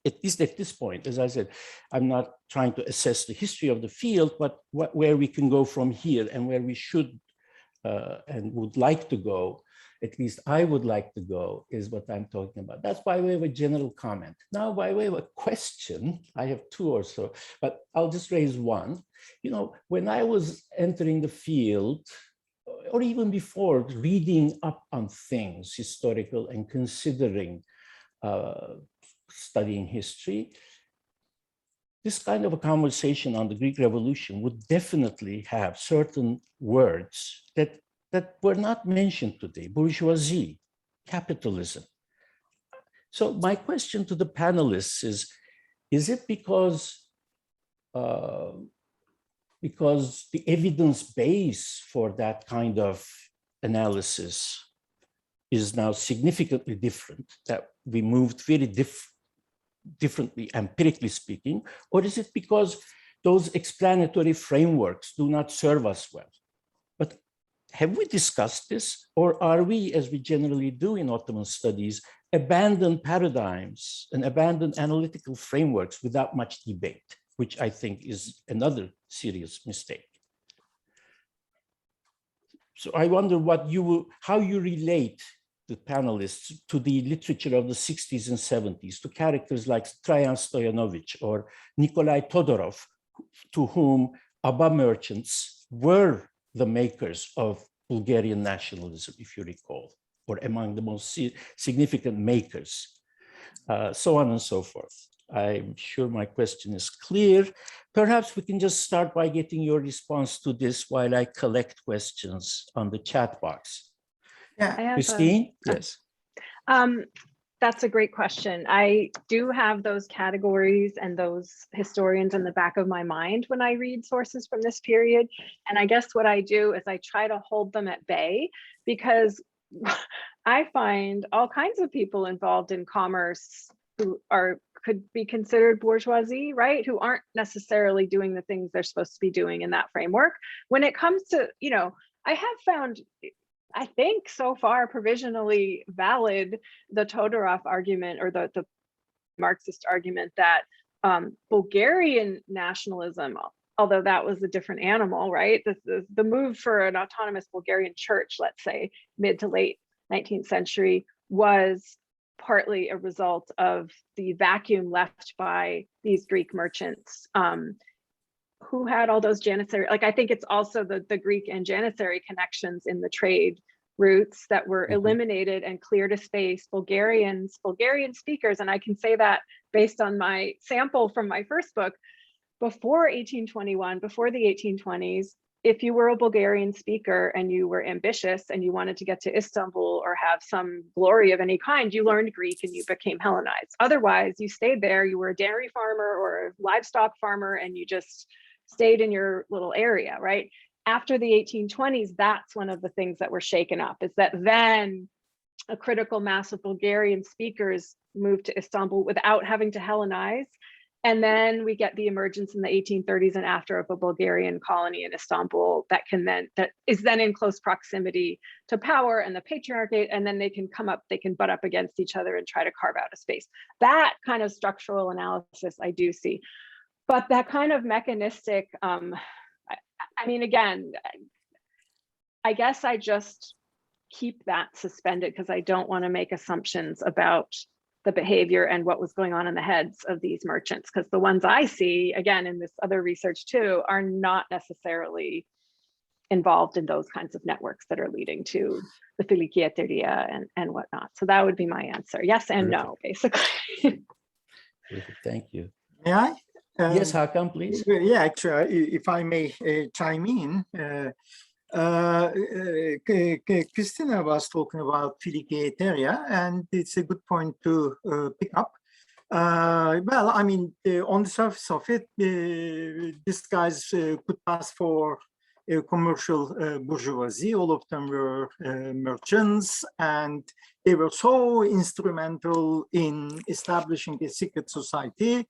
at least at this point. As I said, I'm not trying to assess the history of the field, but where we can go from here and where we should and would like to go, at least I would like to go, is what I'm talking about. That's by way of a general comment. Now, by way of a question, I have two or so, but I'll just raise one. You know, when I was entering the field, or even before, reading up on things historical and considering studying history, this kind of a conversation on the Greek Revolution would definitely have certain words that were not mentioned today: bourgeoisie, capitalism. So my question to the panelists is it because the evidence base for that kind of analysis is now significantly different, that we moved very differently, empirically speaking, or is it because those explanatory frameworks do not serve us well? But have we discussed this, or are we, as we generally do in Ottoman studies, abandon paradigms and abandon analytical frameworks without much debate, which I think is another serious mistake? So I wonder how you relate the panelists to the literature of the 60s and 70s, to characters like Trajan Stoyanovich or Nikolai Todorov, to whom Abba merchants were the makers of Bulgarian nationalism, if you recall, or among the most significant makers, so on and so forth. I'm sure my question is clear. Perhaps we can just start by getting your response to this while I collect questions on the chat box. Yeah, Christine? Yes. That's a great question. I do have those categories and those historians in the back of my mind when I read sources from this period. And I guess what I do is I try to hold them at bay, because I find all kinds of people involved in commerce who could be considered bourgeoisie, right? Who aren't necessarily doing the things they're supposed to be doing in that framework. When it comes to, I have found, I think so far provisionally valid, the Todorov argument, or the Marxist argument that Bulgarian nationalism, although that was a different animal, right? The move for an autonomous Bulgarian church, let's say mid to late 19th century, was partly a result of the vacuum left by these Greek merchants who had all those janissary, like I think it's also the Greek and janissary connections in the trade routes that were eliminated and cleared a space. Bulgarian speakers, and I can say that based on my sample from my first book, before 1821, before the 1820s, if you were a Bulgarian speaker and you were ambitious and you wanted to get to Istanbul or have some glory of any kind, you learned Greek and you became Hellenized. Otherwise, you stayed there, you were a dairy farmer or a livestock farmer, and you just stayed in your little area, right? After the 1820s, that's one of the things that were shaken up, is that then a critical mass of Bulgarian speakers moved to Istanbul without having to Hellenize. And then we get the emergence in the 1830s and after of a Bulgarian colony in Istanbul that is then in close proximity to power and the patriarchate, and then they can butt up against each other and try to carve out a space. That kind of structural analysis I do see. But that kind of mechanistic, I mean, again, I guess I just keep that suspended because I don't want to make assumptions about the behavior and what was going on in the heads of these merchants, because the ones I see, again, in this other research too, are not necessarily involved in those kinds of networks that are leading to the Feliki, Etheria and whatnot. So that would be my answer. Yes and no, basically. Thank you. May I? Yes, Hakan, please. Yeah, actually, if I may chime in. Christina was talking about Feliki Etheria, and it's a good point to pick up. Well, I mean, on the surface of it, these guys could pass for commercial bourgeoisie. All of them were merchants, and they were so instrumental in establishing a secret society,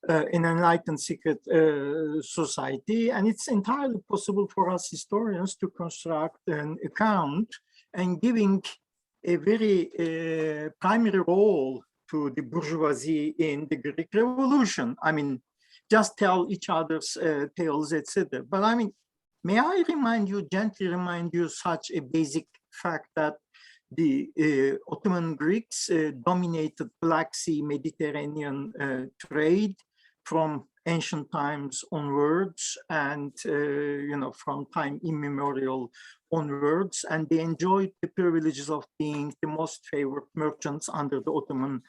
an enlightened secret society. And it's entirely possible for us historians to construct an account and giving a very primary role to the bourgeoisie in the Greek Revolution. I mean, just tell each other's tales, etc. But I mean, may I gently remind you such a basic fact that the Ottoman Greeks dominated Black Sea Mediterranean trade from ancient times onwards, and from time immemorial onwards, and they enjoyed the privileges of being the most favored merchants under the Ottoman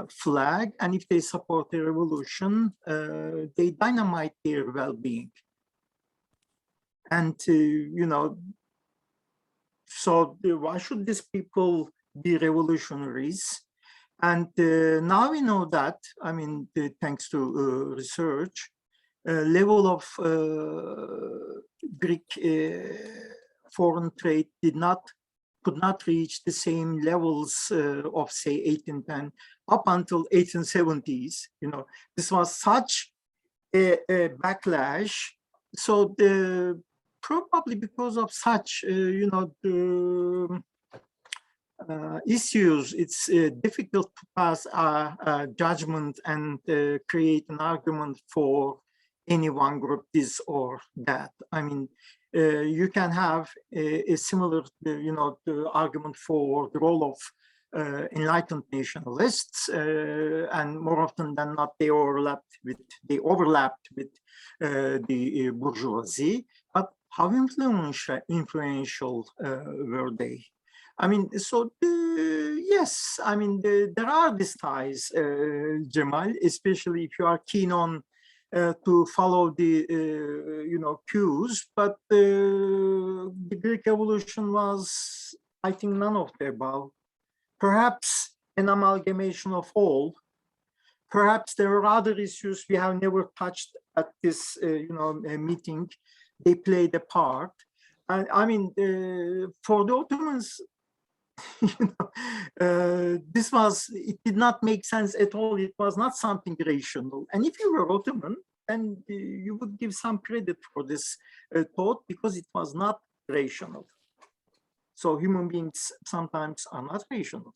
flag. And if they support the revolution, they dynamite their well-being. And so why should these people be revolutionaries? And now we know that, I mean, thanks to research, level of Greek foreign trade could not reach the same levels of, say, 1810 up until 1870s. This was such a backlash. So probably because of such, issues, it's difficult to pass a judgment and create an argument for any one group this or that. I mean, you can have a similar, the argument for the role of enlightened nationalists, and more often than not, they overlapped with the bourgeoisie. But how influential were they? I mean, so yes, I mean, there are these ties, Cemal, especially if you are keen on to follow the cues. But the Greek Revolution was, I think, none of the above. Perhaps an amalgamation of all. Perhaps there are other issues we have never touched at this, meeting. They played a part. I mean, for the Ottomans, it did not make sense at all. It was not something rational. And if you were Ottoman, then you would give some credit for this thought, because it was not rational. So human beings sometimes are not rational.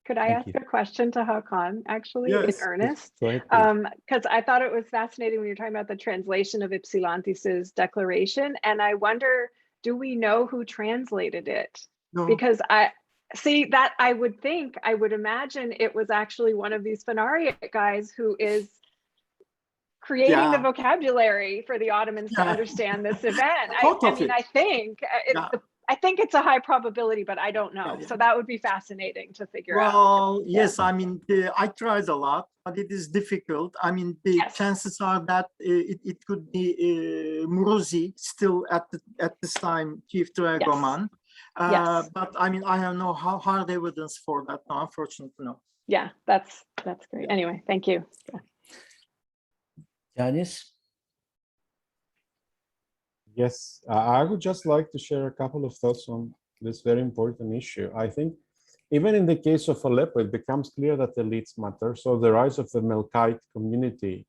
Could I ask a question to Hakan, actually, yes, in earnest? Go ahead, Because I thought it was fascinating when you were talking about the translation of Ypsilantis's declaration. And I wonder, do we know who translated it? No. Because I see that I would imagine it was actually one of these Phanariot guys who is creating the vocabulary for the Ottomans to understand this event. I think it's a high probability, but I don't know. So that would be fascinating to figure out. Well, yes, I mean, I tried a lot, but it is difficult. I mean, the chances are that it could be Muruzi still at this time, chief dragoman. But I mean, I have no hard evidence for that now, unfortunately, no. Yeah, that's great. Anyway, thank you. Yanis? Yes, I would just like to share a couple of thoughts on this very important issue. I think even in the case of Aleppo, it becomes clear that elites matter. So the rise of the Melkite community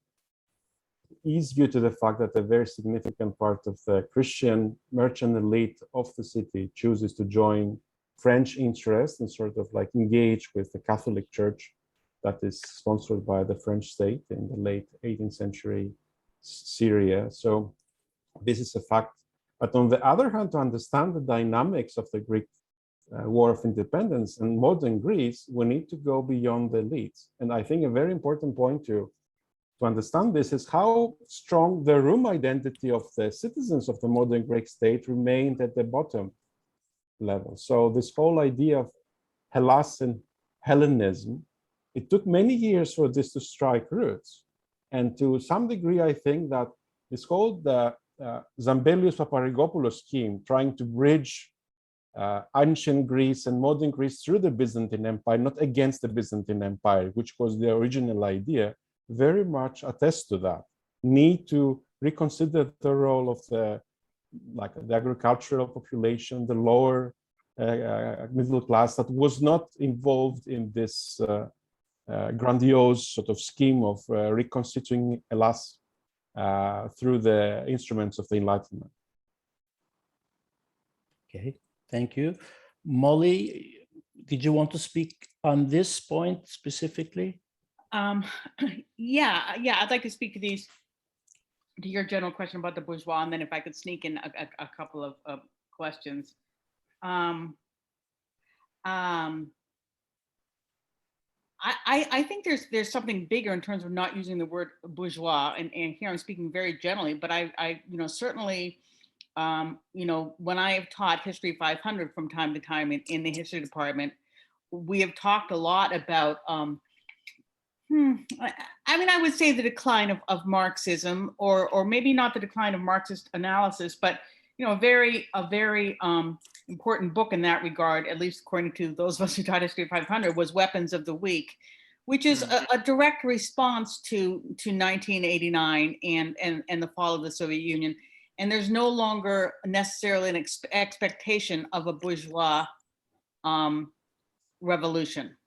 is due to the fact that a very significant part of the Christian merchant elite of the city chooses to join French interest and sort of like engage with the Catholic Church that is sponsored by the French state in the late 18th century Syria. So this is a fact. But on the other hand, to understand the dynamics of the Greek War of Independence and modern Greece, we need to go beyond the elites. And I think a very important point to understand this is how strong the room identity of the citizens of the modern Greek state remained at the bottom level. So this whole idea of Hellas and Hellenism, it took many years for this to strike roots. And to some degree, I think that it's called the Zambelius-Paparigopoulos scheme, trying to bridge ancient Greece and modern Greece through the Byzantine Empire, not against the Byzantine Empire, which was the original idea, very much attests to that need to reconsider the role of the agricultural population, the lower middle class that was not involved in this grandiose sort of scheme of reconstituting Hellas through the instruments of the Enlightenment. Okay, thank you. Molly, did you want to speak on this point specifically? Yeah, I'd like to speak to your general question about the bourgeois, and then if I could sneak in a couple of questions. I think there's something bigger in terms of not using the word bourgeois, and here I'm speaking very generally, but I certainly, when I have taught History 500 from time to time in the history department, we have talked a lot about, I would say the decline of Marxism, or maybe not the decline of Marxist analysis, but a very important book in that regard, at least according to those of us who taught History 500, was Weapons of the Weak, which is a direct response to 1989 and the fall of the Soviet Union. And there's no longer necessarily an expectation of a bourgeois revolution.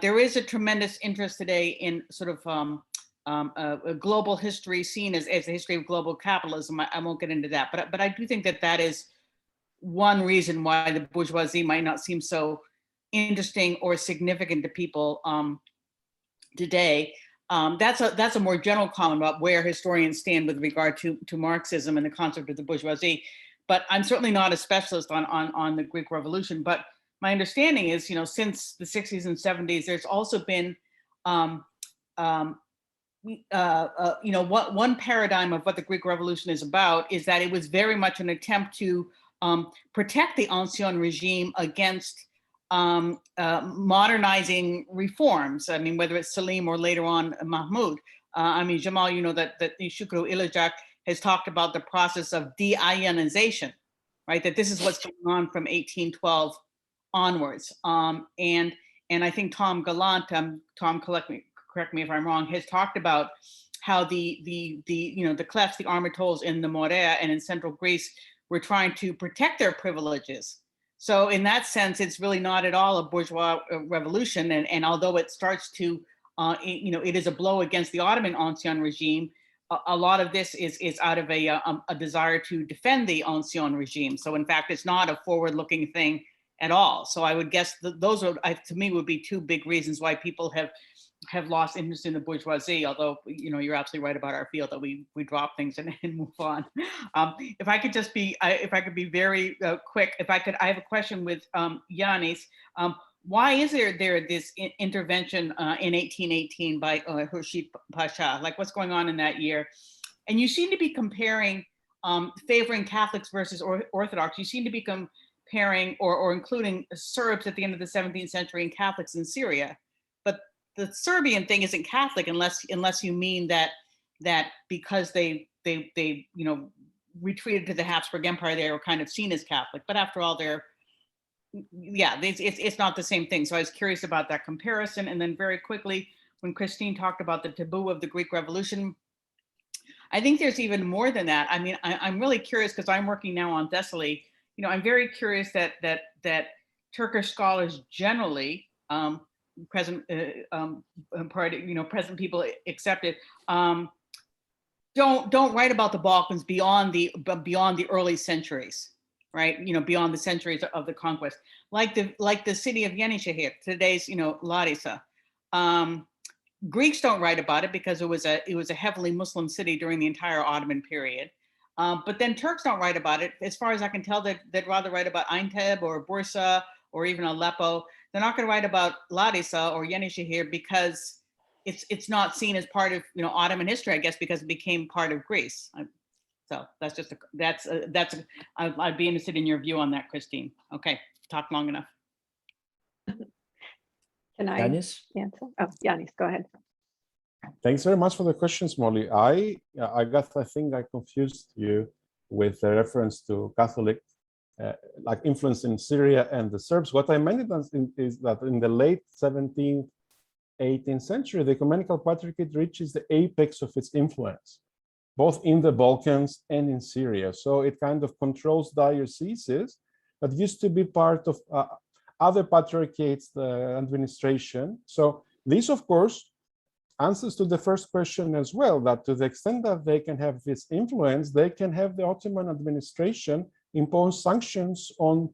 There is a tremendous interest today in sort of a global history seen as the history of global capitalism. I won't get into that, but I do think that is one reason why the bourgeoisie might not seem so interesting or significant to people today. that's a more general comment about where historians stand with regard to Marxism and the concept of the bourgeoisie. But I'm certainly not a specialist on the Greek Revolution. But my understanding is, since the 60s and 70s, there's also been, one paradigm of what the Greek Revolution is about is that it was very much an attempt to protect the ancien regime against modernizing reforms. I mean, whether it's Selim or later on Mahmoud. Jamal, that Shukru Ilajak has talked about the process of de-Ionization, right? That this is what's going on from 1812 onwards. And I think Tom Gallant, Tom, correct me if I'm wrong, has talked about how the Klefts, the Armatols in the Morea and in central Greece were trying to protect their privileges. So in that sense, it's really not at all a bourgeois revolution. And although it starts to, it is a blow against the Ottoman ancien regime, a lot of this is out of a desire to defend the ancien regime. So in fact, it's not a forward-looking thing at all. So I would guess that those are, to me, would be two big reasons why people have lost interest in the bourgeoisie, although you're absolutely right about our field that we drop things and move on. If I could be very quick, I have a question with Yanis. Why is there this intervention in 1818 by Khurshid Pasha? Like, what's going on in that year? And you seem to be comparing favoring Catholics versus Orthodox. You seem to be comparing or including Serbs at the end of the 17th century and Catholics in Syria. But the Serbian thing isn't Catholic unless you mean that because they retreated to the Habsburg Empire, they were kind of seen as Catholic. But after all, it's not the same thing. So I was curious about that comparison. And then very quickly, when Christine talked about the taboo of the Greek Revolution, I think there's even more than that. I mean, I'm really curious because I'm working now on Thessaly. I'm very curious that Turkish scholars generally, present people accepted, don't write about the Balkans beyond the early centuries, right? Beyond the centuries of the conquest, like the city of Yenişehir, today's Larissa. Greeks don't write about it because it was a heavily Muslim city during the entire Ottoman period. But then Turks don't write about it. As far as I can tell, they'd rather write about Antep or Bursa or even Aleppo. They're not going to write about Larissa or Yenişehir because it's not seen as part of Ottoman history, I guess, because it became part of Greece. So that's just I'd be interested in your view on that, Christine. Okay, talked long enough. Can I Yanis? answer? Oh, Yanis, go ahead. Thanks very much for the questions, Molly. I think I confused you with a reference to Catholic like influence in Syria and the Serbs. What I meant is that in the late 17th, 18th century, the Ecumenical Patriarchy reaches the apex of its influence, both in the Balkans and in Syria. So it kind of controls dioceses that used to be part of other patriarchates, the administration. So this, of course, answers to the first question as well, that to the extent that they can have this influence, they can have the Ottoman administration impose sanctions on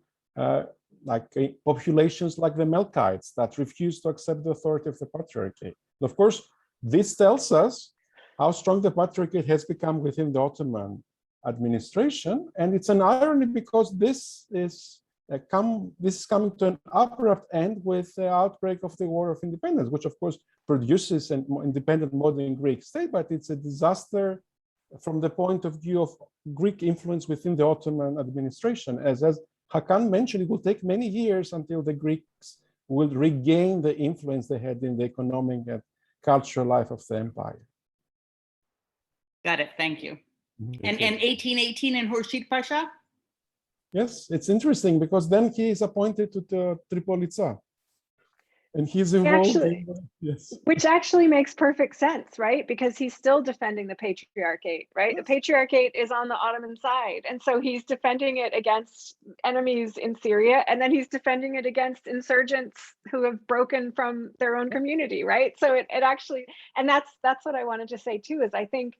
populations like the Melkites that refuse to accept the authority of the patriarchy. And of course, this tells us how strong the patriarchate has become within the Ottoman administration. And it's an irony because this is coming to an abrupt end with the outbreak of the War of Independence, which of course produces an independent modern Greek state, but it's a disaster from the point of view of Greek influence within the Ottoman administration. As Hakan mentioned, it will take many years until the Greeks will regain the influence they had in the economic and cultural life of the empire. Got it, thank you. And 1818 and Khurshid Pasha? Yes, it's interesting because then he is appointed to the Tripolitsa. And he's involved in yes. Which actually makes perfect sense, right? Because he's still defending the patriarchate, right? Yes. The patriarchate is on the Ottoman side. And so he's defending it against enemies in Syria, and then he's defending it against insurgents who have broken from their own community, right? So it actually, and that's what I wanted to say too, is I think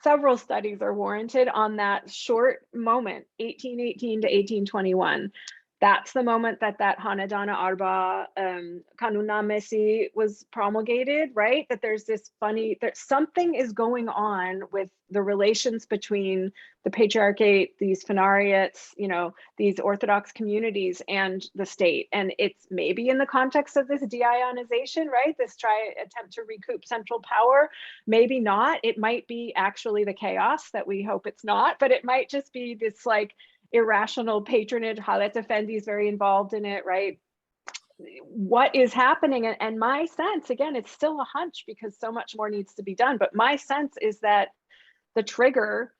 several studies are warranted on that short moment, 1818 to 1821. that's the moment that Hanedana Arba Kanunnamesi was promulgated, right? That there's this funny, that something is going on with the relations between the patriarchate, these phanariates, you know, these Orthodox communities and the state. And it's maybe in the context of this deionization, right? This attempt to recoup central power, maybe not. It might be actually the chaos that we hope it's not, but it might just be this like irrational patronage. Halet Effendi is very involved in it, right? What is happening? And my sense, again, it's still a hunch because so much more needs to be done, but my sense is that the trigger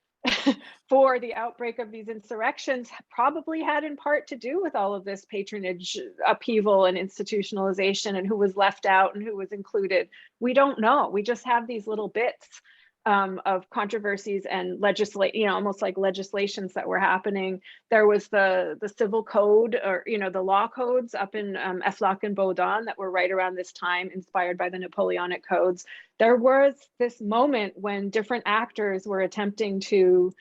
for the outbreak of these insurrections probably had in part to do with all of this patronage upheaval and institutionalization, and who was left out and who was included. We don't know. We just have these little bits of controversies and almost like legislations that were happening. There was the civil code, or the law codes up in Eflak and Bodan that were right around this time, inspired by the Napoleonic codes. There was this moment when different actors were attempting to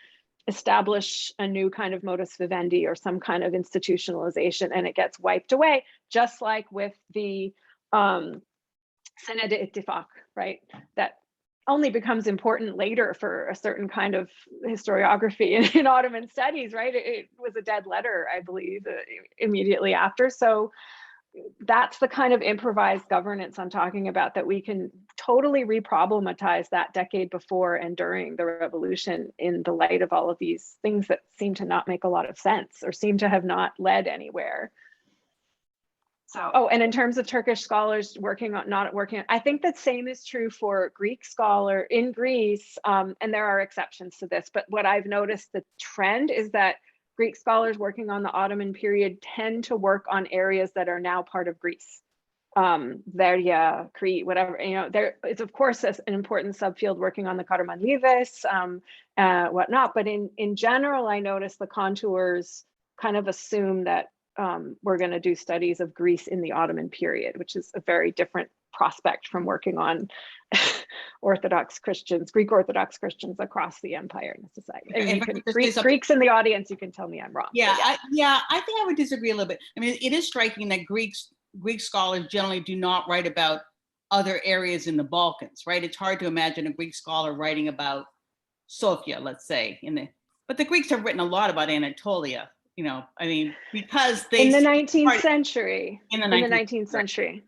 establish a new kind of modus vivendi or some kind of institutionalization, and it gets wiped away, just like with the Senede Ittifaq, right? That only becomes important later for a certain kind of historiography in Ottoman studies, right? It was a dead letter, I believe, immediately after. So that's the kind of improvised governance I'm talking about, that we can totally re-problematize that decade before and during the revolution in the light of all of these things that seem to not make a lot of sense or seem to have not led anywhere. So, and in terms of Turkish scholars not working, I think the same is true for Greek scholar in Greece, and there are exceptions to this, but what I've noticed, the trend is that Greek scholars working on the Ottoman period tend to work on areas that are now part of Greece. Etheria, Crete, whatever, there it's of course an important subfield working on the Karamanlides, whatnot, but in general, I notice the contours kind of assume that we're going to do studies of Greece in the Ottoman period, which is a very different prospect from working on Greek Orthodox Christians across the empire and society. And Greeks in the audience, you can tell me I'm wrong. Yeah, I think I would disagree a little bit. I mean, it is striking that Greek scholars generally do not write about other areas in the Balkans, right? It's hard to imagine a Greek scholar writing about Sofia, let's say, but the Greeks have written a lot about Anatolia. I mean, because they in the 19th century,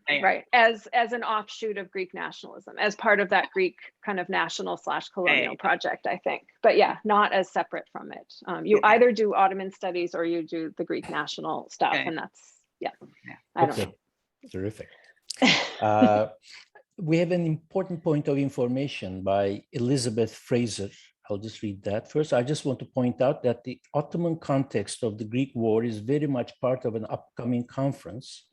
right. Right, as an offshoot of Greek nationalism, as part of that Greek kind of national/colonial project, I think. But yeah, not as separate from it. You either do Ottoman studies or you do the Greek national stuff, and that's I don't know. Terrific. We have an important point of information by Elizabeth Fraser. I'll just read that first. I just want to point out that the Ottoman context of the Greek War is very much part of an upcoming conference,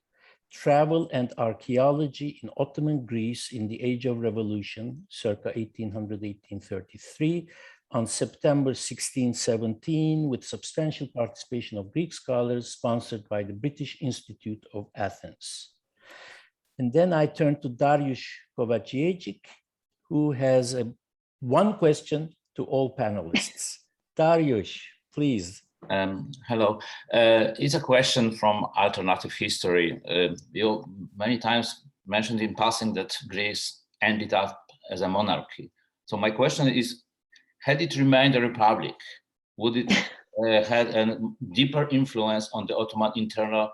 Travel and Archaeology in Ottoman Greece in the Age of Revolution, circa 1800-1833, on September 16-17, with substantial participation of Greek scholars, sponsored by the British Institute of Athens. And then I turn to Dariusz Kovaciejczyk, who has one question to all panelists. Dariusz, please. Hello. It's a question from alternative history. You many times mentioned in passing that Greece ended up as a monarchy. So my question is, had it remained a republic, would it had a deeper influence on the Ottoman internal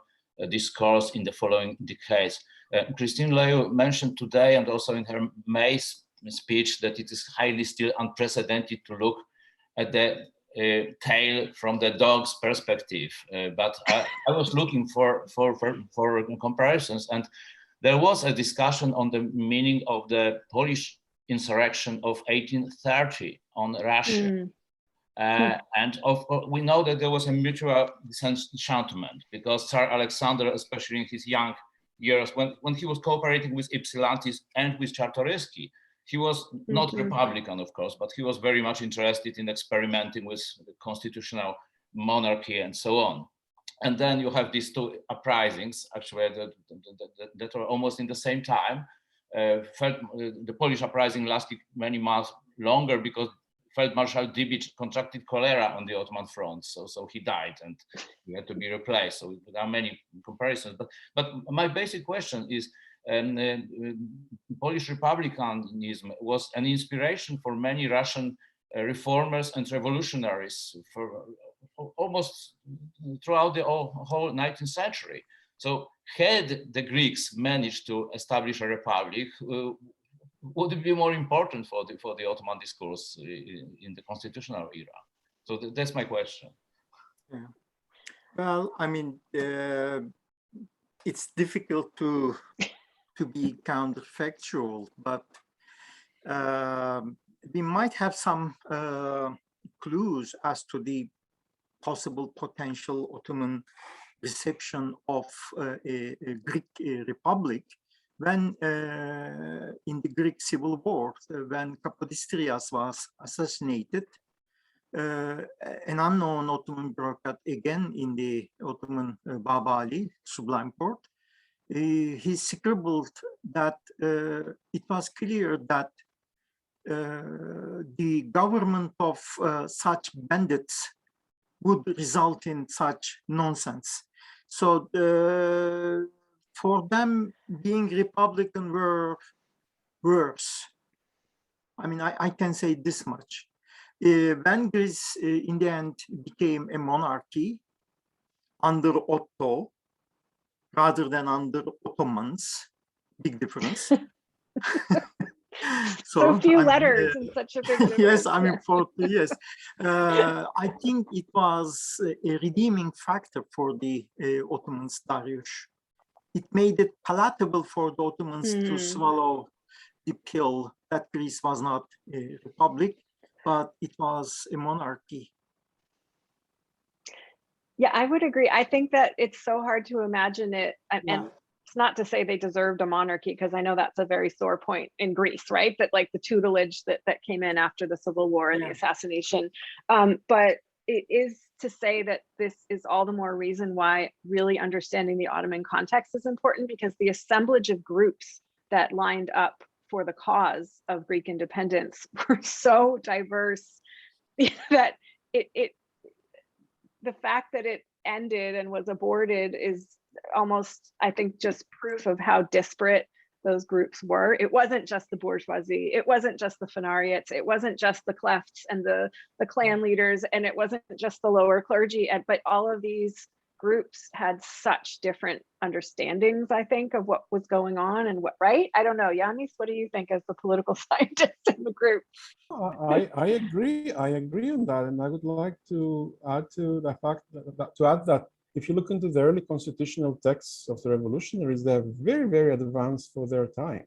discourse in the following decades? Christine Leu mentioned today and also in her May speech that it is highly still unprecedented to look at the tale from the dog's perspective. But I was looking for comparisons, and there was a discussion on the meaning of the Polish insurrection of 1830 on Russia. And we know that there was a mutual disenchantment because Tsar Alexander, especially in his young years, when he was cooperating with Ypsilantis and with Czartoryski, he was not Republican, of course, but he was very much interested in experimenting with the constitutional monarchy and so on. And then you have these two uprisings, actually, that are almost in the same time. The Polish uprising lasted many months longer because Field Marshal Dibic contracted cholera on the Ottoman front, so he died and he had to be replaced. So there are many comparisons. But my basic question is, Polish republicanism was an inspiration for many Russian reformers and revolutionaries for almost throughout the whole 19th century. So had the Greeks managed to establish a republic, would it be more important for the Ottoman discourse in the constitutional era? So that's my question. Yeah. Well, I mean, it's difficult to be counterfactual, but we might have some clues as to the possible potential Ottoman reception of a Greek republic when in the Greek Civil War, when Kapodistrias was assassinated, an unknown Ottoman bureaucrat again in the Ottoman Baba Ali Sublime Court, he scribbled that it was clear that the government of such bandits would result in such nonsense. So for them, being Republican were worse. I mean, I can say this much. When Greece in the end became a monarchy under Otto, rather than under Ottomans, big difference. So few letters and such a big difference. Yes, I mean, yes. I think it was a redeeming factor for the Ottomans, Darius. It made it palatable for the Ottomans to swallow the pill that Greece was not a republic, but it was a monarchy. Yeah, I would agree. I think that it's so hard to imagine it. And it's not to say they deserved a monarchy, because I know that's a very sore point in Greece, right? That like the tutelage that came in after the civil war and the assassination. But it is to say that this is all the more reason why really understanding the Ottoman context is important, because the assemblage of groups that lined up for the cause of Greek independence were so diverse that the fact that it ended and was aborted is almost, I think, just proof of how disparate those groups were. It wasn't just the bourgeoisie, it wasn't just the Phanariates, it wasn't just the Klefts and the clan leaders, and it wasn't just the lower clergy, but all of these groups had such different understandings, I think, of what was going on and what, right? I don't know, Yanis, what do you think as the political scientist in the group? I agree on that, and I would like to add to the fact that if you look into the early constitutional texts of the revolutionaries, they're very, very advanced for their time.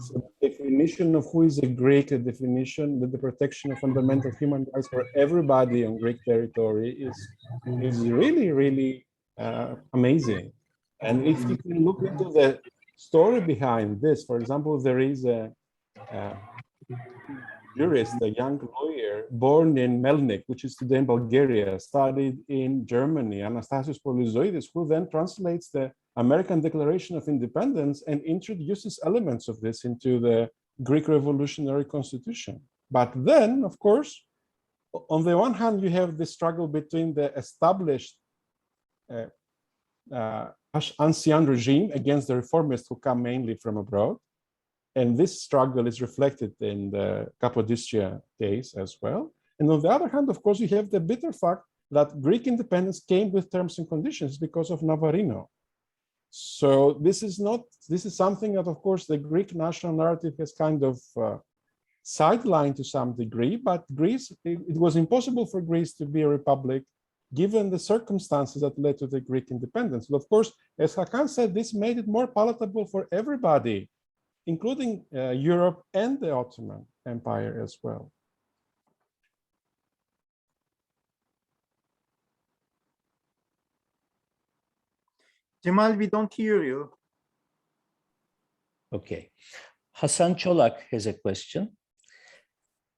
So the definition of who is a Greek, the definition that the protection of fundamental human rights for everybody on Greek territory is really, really amazing. And if you can look into the story behind this, for example, there is a jurist, a young lawyer born in Melnik, which is today in Bulgaria, studied in Germany, Anastasios Polyzoidis, who then translates the American Declaration of Independence and introduces elements of this into the Greek Revolutionary Constitution. But then, of course, on the one hand, you have the struggle between the established ancien regime against the reformists who come mainly from abroad. And this struggle is reflected in the Capodistria case as well. And on the other hand, of course, you have the bitter fact that Greek independence came with terms and conditions because of Navarino. So this is something that, of course, the Greek national narrative has kind of sidelined to some degree, but Greece, it was impossible for Greece to be a republic given the circumstances that led to the Greek independence. But of course, as Hakan said, this made it more palatable for everybody, including Europe and the Ottoman Empire as well. Cemal, we don't hear you. Okay. Hasan Çolak has a question.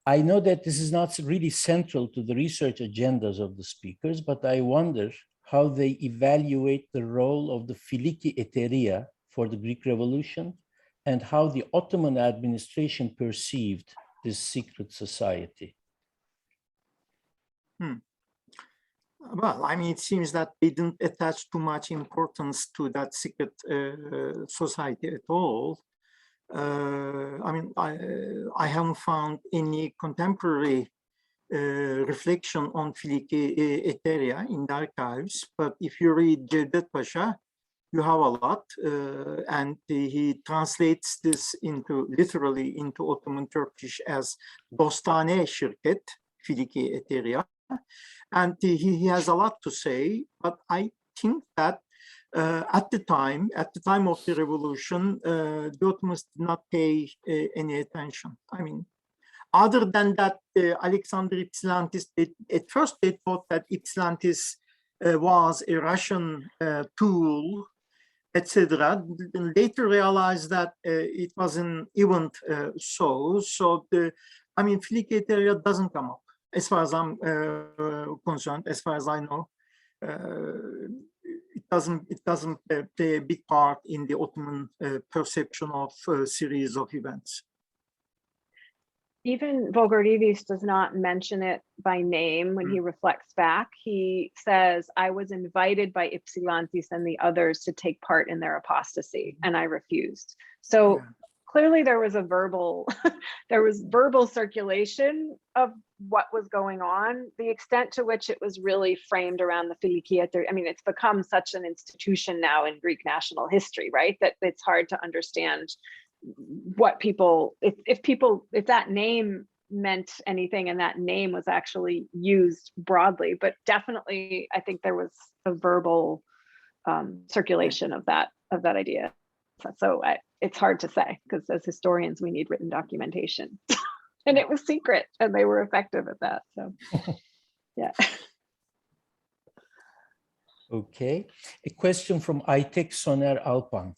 I know that this is not really central to the research agendas of the speakers, but I wonder how they evaluate the role of the Feliki Etheria for the Greek Revolution and how the Ottoman administration perceived this secret society? Well, I mean, it seems that they didn't attach too much importance to that secret society at all. I mean, I haven't found any contemporary reflection on Feliki Etheria in the archives, but if you read Cevdet Pasha, you have a lot, and he translates this into literally into Ottoman Turkish as Dostane Şirket, Feliki Etheria, and he has a lot to say. But I think that at the time of the revolution, the Ottomans did not pay any attention. I mean, other than that, Alexander Ypsilantis, at first they thought that Ypsilantis was a Russian tool, etc. Later realized that it wasn't even so. So I mean, Feliki Etheria doesn't come up as far as I'm concerned, as far as I know. It doesn't play a big part in the Ottoman perception of a series of events. Even Vogarides does not mention it by name when he reflects back. He says, I was invited by Ypsilantis and the others to take part in their apostasy, and I refused. So clearly there was a verbal, there was verbal circulation of what was going on. The extent to which it was really framed around the Feliki Etheria, I mean, it's become such an institution now in Greek national history, right? That it's hard to understand what people, if that name meant anything and that name was actually used broadly, but definitely I think there was a verbal circulation of that idea. So it's hard to say, because as historians we need written documentation. And it was secret and they were effective at that. So yeah. Okay, a question from Aytek Soner Alpan.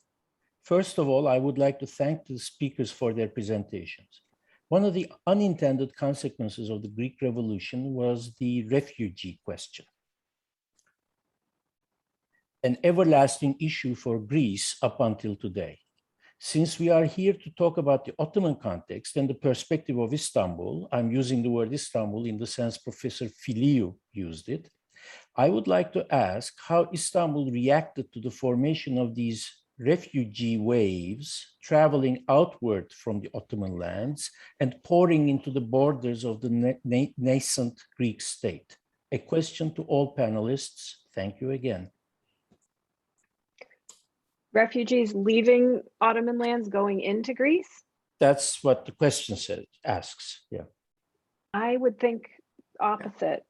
First of all, I would like to thank the speakers for their presentations. One of the unintended consequences of the Greek Revolution was the refugee question, an everlasting issue for Greece up until today. Since we are here to talk about the Ottoman context and the perspective of Istanbul, I'm using the word Istanbul in the sense Professor Felio used it, I would like to ask how Istanbul reacted to the formation of these refugee waves traveling outward from the Ottoman lands and pouring into the borders of the nascent Greek state. A question to all panelists. Thank you again. Refugees leaving Ottoman lands going into Greece? That's what the question asks, yeah. I would think opposite.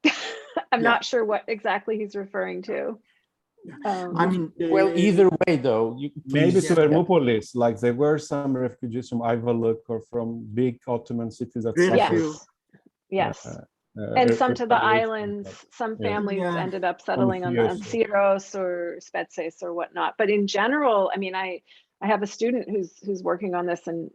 I'm not sure what exactly he's referring to. I mean, well, either way, though, maybe to Hermopolis, like there were some refugees from Ayvalık or from big Ottoman cities that Yes. And some to the islands, some families ended up settling on Syros or Spetses or whatnot. But in general, I mean, I have a student who's working on this, and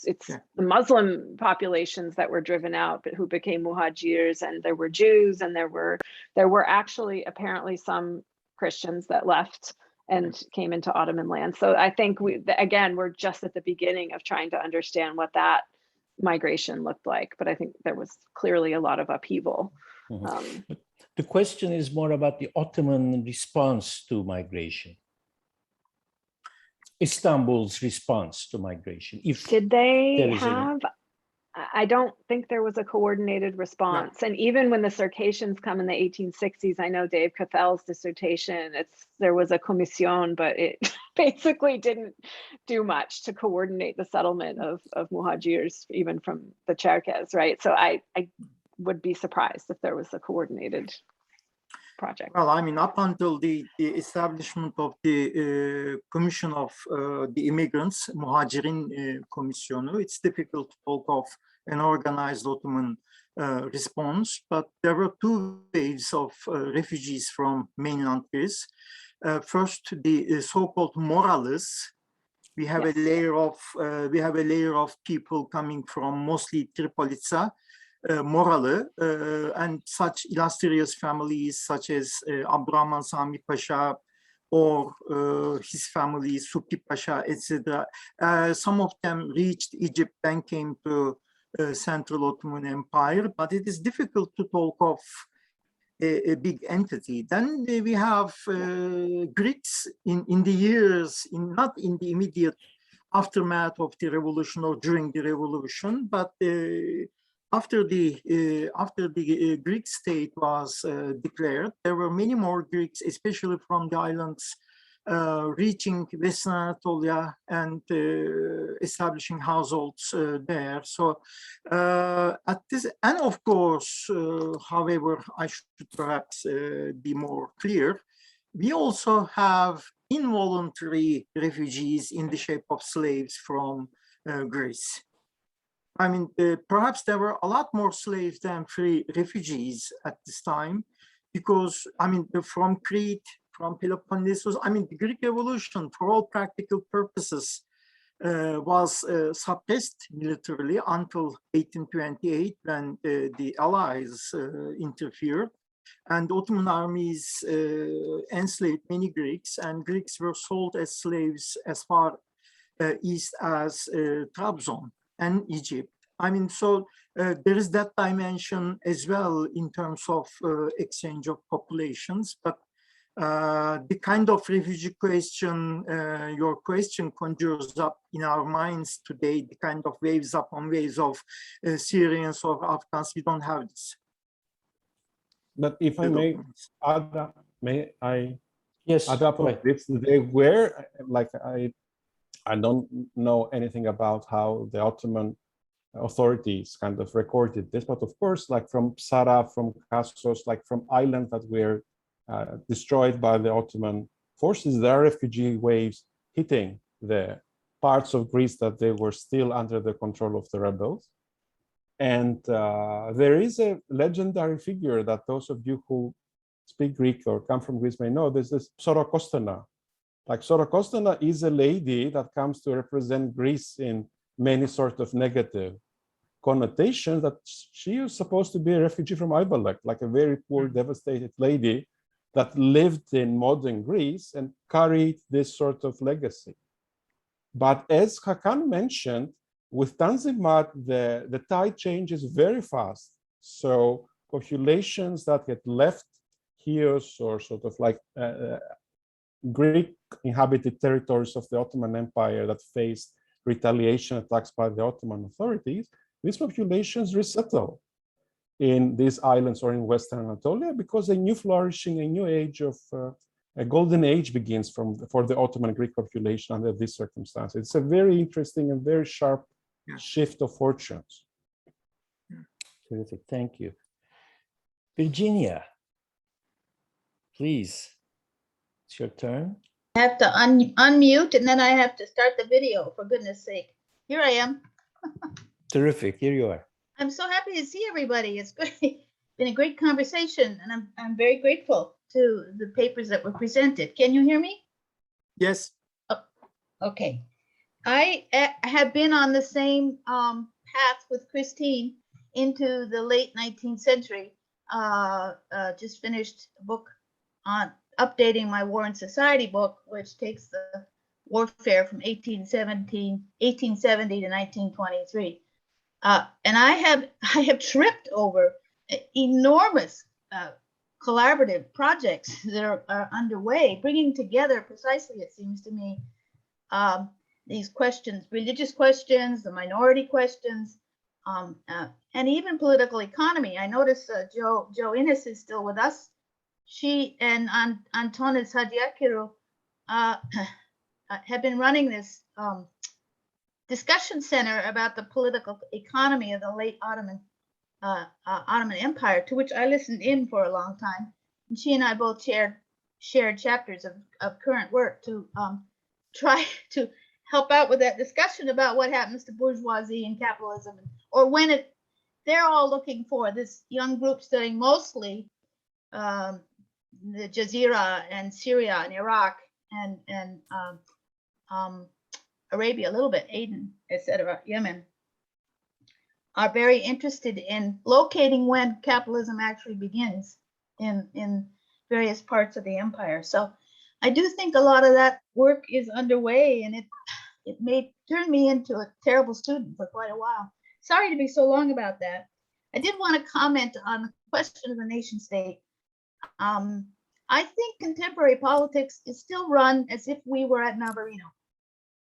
it's the Muslim populations that were driven out, but who became muhajirs, and there were Jews, and there were actually apparently some Christians that left and came into Ottoman land. So I think we're just at the beginning of trying to understand what that migration looked like, but I think there was clearly a lot of upheaval. The question is more about the Ottoman response to migration. Istanbul's response to migration. Did they have? I don't think there was a coordinated response. And even when the Circassians come in the 1860s, I know Dave Cathal's dissertation, there was a commission, but it basically didn't do much to coordinate the settlement of muhajirs, even from the Cherkess, right? So I would be surprised if there was a coordinated project. Well, I mean, up until the establishment of the Commission of the Immigrants, Muhacirin Komisyonu, it's difficult to talk of an organized Ottoman response, but there were two waves of refugees from mainland Greece. First, the so-called Morales. We have a layer of people coming from mostly Tripolitsa, Moralı, and such illustrious families such as Abdurrahman Sami Pasha or his family, Supi Pasha, etc. Some of them reached Egypt, then came to Central Ottoman Empire, but it is difficult to talk of a big entity. Then we have Greeks in the years, not in the immediate aftermath of the revolution or during the revolution, but after the Greek state was declared, there were many more Greeks, especially from the islands, reaching Western Anatolia and establishing households there. So at this, and of course, however, I should perhaps be more clear, we also have involuntary refugees in the shape of slaves from Greece. I mean, perhaps there were a lot more slaves than free refugees at this time, because, I mean, from Crete, from Peloponnesus, I mean, the Greek Revolution, for all practical purposes, was suppressed militarily until 1828, when the Allies interfered. And Ottoman armies enslaved many Greeks, and Greeks were sold as slaves as far east as Trabzon and Egypt. I mean, so there is that dimension as well in terms of exchange of populations. But the kind of refugee question your question conjures up in our minds today, the kind of waves upon waves of Syrians or Afghans, we don't have this. But if I may I Yes, add up on this? They were, like, I don't know anything about how the Ottoman authorities kind of recorded this, but of course, like from Psara, from Kassos, like from islands that were destroyed by the Ottoman forces, there are refugee waves hitting the parts of Greece that they were still under the control of the rebels. And there is a legendary figure that those of you who speak Greek or come from Greece may know. There's this Sorokostana. Like, Sorokostana is a lady that comes to represent Greece in many sort of negative connotations, that she is supposed to be a refugee from Ibalek, like a very poor, devastated lady that lived in modern Greece and carried this sort of legacy. But as Hakan mentioned, with Tanzimat, the tide changes very fast. So populations that had left Chios or sort of like Greek inhabited territories of the Ottoman Empire that faced retaliation attacks by the Ottoman authorities, these populations resettle in these islands or in Western Anatolia, because a new flourishing, a new age of a golden age begins for the Ottoman Greek population under these circumstances. It's a very interesting and very sharp shift of fortunes. Terrific, thank you. Virginia, please, it's your turn. I have to unmute, and then I have to start the video, for goodness sake. Here I am. Terrific, here you are. I'm so happy to see everybody. It's great. Been a great conversation, and I'm very grateful to the papers that were presented. Can you hear me? Yes. Oh, okay. I have been on the same path with Christine into the late 19th century. Just finished a book on updating my War and Society book, which takes the warfare from 1870 to 1923. And I have tripped over enormous collaborative projects that are underway, bringing together precisely, it seems to me, these questions, religious questions, the minority questions, and even political economy. I notice Jo Innes is still with us. She and Antonis Hadiakiru have been running this discussion center about the political economy of the late Ottoman Empire, to which I listened in for a long time. And she and I both shared chapters of current work to try to help out with that discussion about what happens to bourgeoisie and capitalism, or when they're all looking for this young group studying mostly the Jazeera and Syria and Iraq and Arabia a little bit, Aden, etc., Yemen, are very interested in locating when capitalism actually begins in various parts of the empire. So I do think a lot of that work is underway, and it may turn me into a terrible student for quite a while. sorry to be so long about that. I did want to comment on the question of the nation state. I think contemporary politics is still run as if we were at Navarino.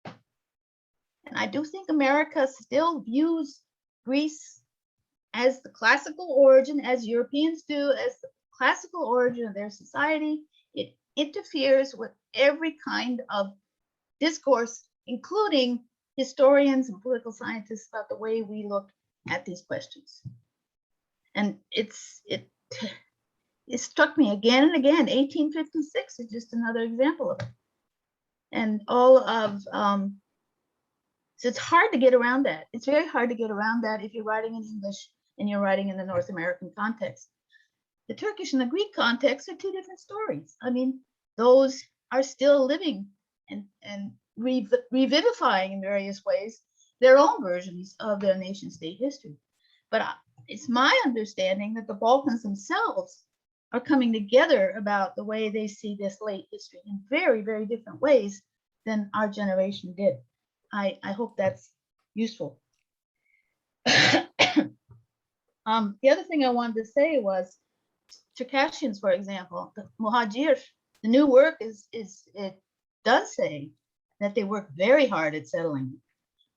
And I do think America still views Greece as the classical origin, as Europeans do, as the classical origin of their society. It interferes with every kind of discourse, including historians and political scientists, about the way we look at these questions. And it struck me again and again. 1856 is just another example of it. And all of, so it's hard to get around that. It's very hard to get around that if you're writing in English and you're writing in the North American context. The Turkish and the Greek context are two different stories. I mean, those are still living and revivifying in various ways their own versions of their nation state history. But it's my understanding that the Balkans themselves are coming together about the way they see this late history in very, very different ways than our generation did. I hope that's useful. The other thing I wanted to say was Circassians, for example, the Muhajir, the new work it does say that they work very hard at settling,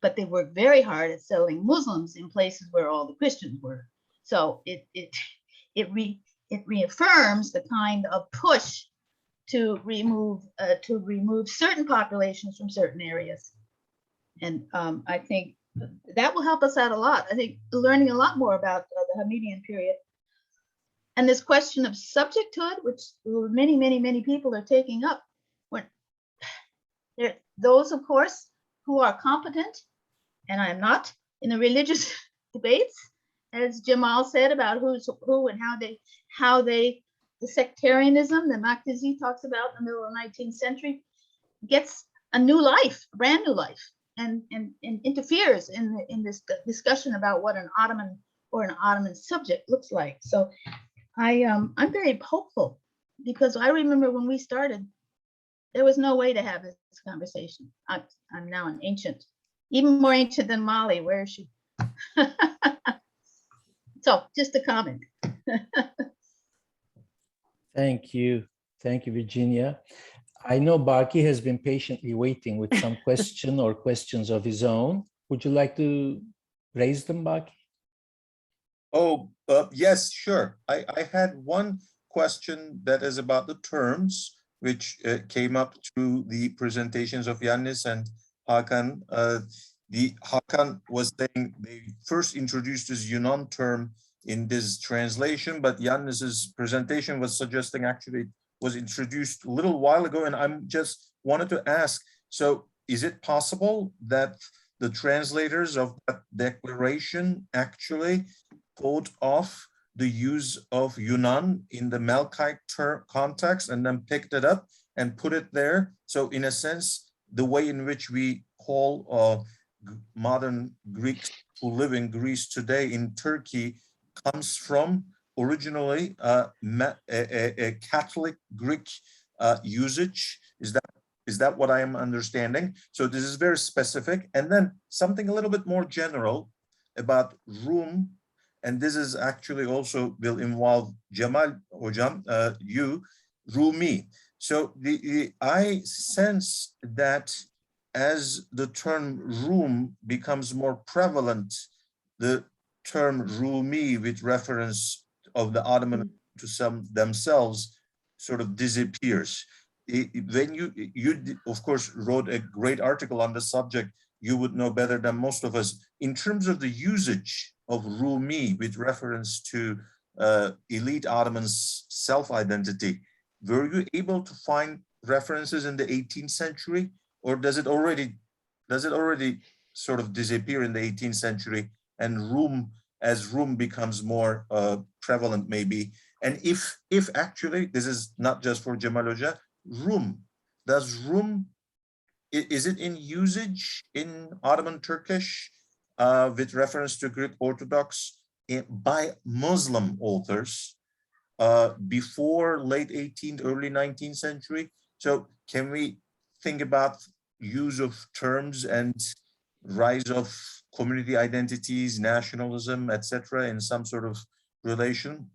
but they work very hard at settling Muslims in places where all the Christians were. So it reaffirms the kind of push to remove certain populations from certain areas. And I think that will help us out a lot. I think learning a lot more about the Hamidian period. And this question of subjecthood, which many, many, many people are taking up. Those, of course, who are competent, and I am not, in the religious debates, as Jamal said about who's who and how they, the sectarianism that Makdisi talks about in the middle of the 19th century, gets a new life, a brand new life, and interferes in this discussion about what an Ottoman or an Ottoman subject looks like. So I'm very hopeful, because I remember when we started, there was no way to have this conversation. I'm now an ancient, even more ancient than Molly. Where is she? So just a comment. Thank you. Thank you, Virginia. I know Baki has been patiently waiting with some question or questions of his own. Would you like to raise them, Baki? Oh, yes, sure. I had one question that is about the terms, which came up through the presentations of Yannis and Hakan. Hakan was saying they first introduced this Yunan term in this translation, but Yannis's presentation was suggesting actually it was introduced a little while ago, and I'm just wanted to ask, so is it possible that the translators of that declaration actually thought of the use of Yunan in the Melkite context and then picked it up and put it there? So in a sense, the way in which we call modern Greeks who live in Greece today in Turkey comes from originally a Catholic Greek usage. Is that what I am understanding? So this is very specific. And then something a little bit more general about Rum, and this is actually also will involve Jamal Hocam, you, Rumi. So I sense that as the term Rum becomes more prevalent, the term Rumi with reference of the Ottoman to some themselves sort of disappears. When you of course wrote a great article on the subject, you would know better than most of us in terms of the usage of Rumi with reference to elite Ottomans' self-identity. Were you able to find references in the 18th century, or does it already sort of disappear in the 18th century and Rum becomes more prevalent maybe? And if actually, this is not just for Jamal Hoca, Rum, is it in usage in Ottoman Turkish with reference to Greek Orthodox by Muslim authors before late 18th, early 19th century? So can we think about use of terms and rise of community identities, nationalism, etc., in some sort of relation?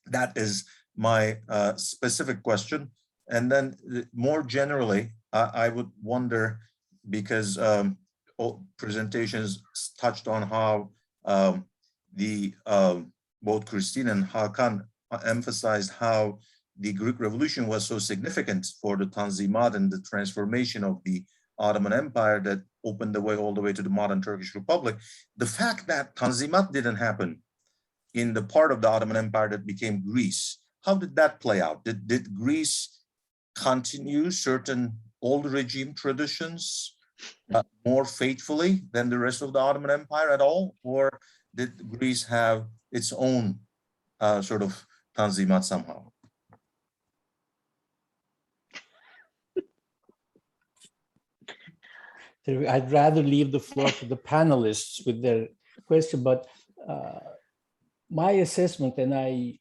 That is my specific question. And then more generally, I would wonder, because all presentations touched on how both Christine and Hakan emphasized how the Greek Revolution was so significant for the Tanzimat and the transformation of the Ottoman Empire that opened the way all the way to the modern Turkish Republic. The fact that Tanzimat didn't happen in the part of the Ottoman Empire that became Greece, how did that play out? Did Greece continue certain old regime traditions more faithfully than the rest of the Ottoman Empire at all? Or did Greece have its own sort of Tanzimat somehow? I'd rather leave the floor to the panelists with their question, but my assessment, and I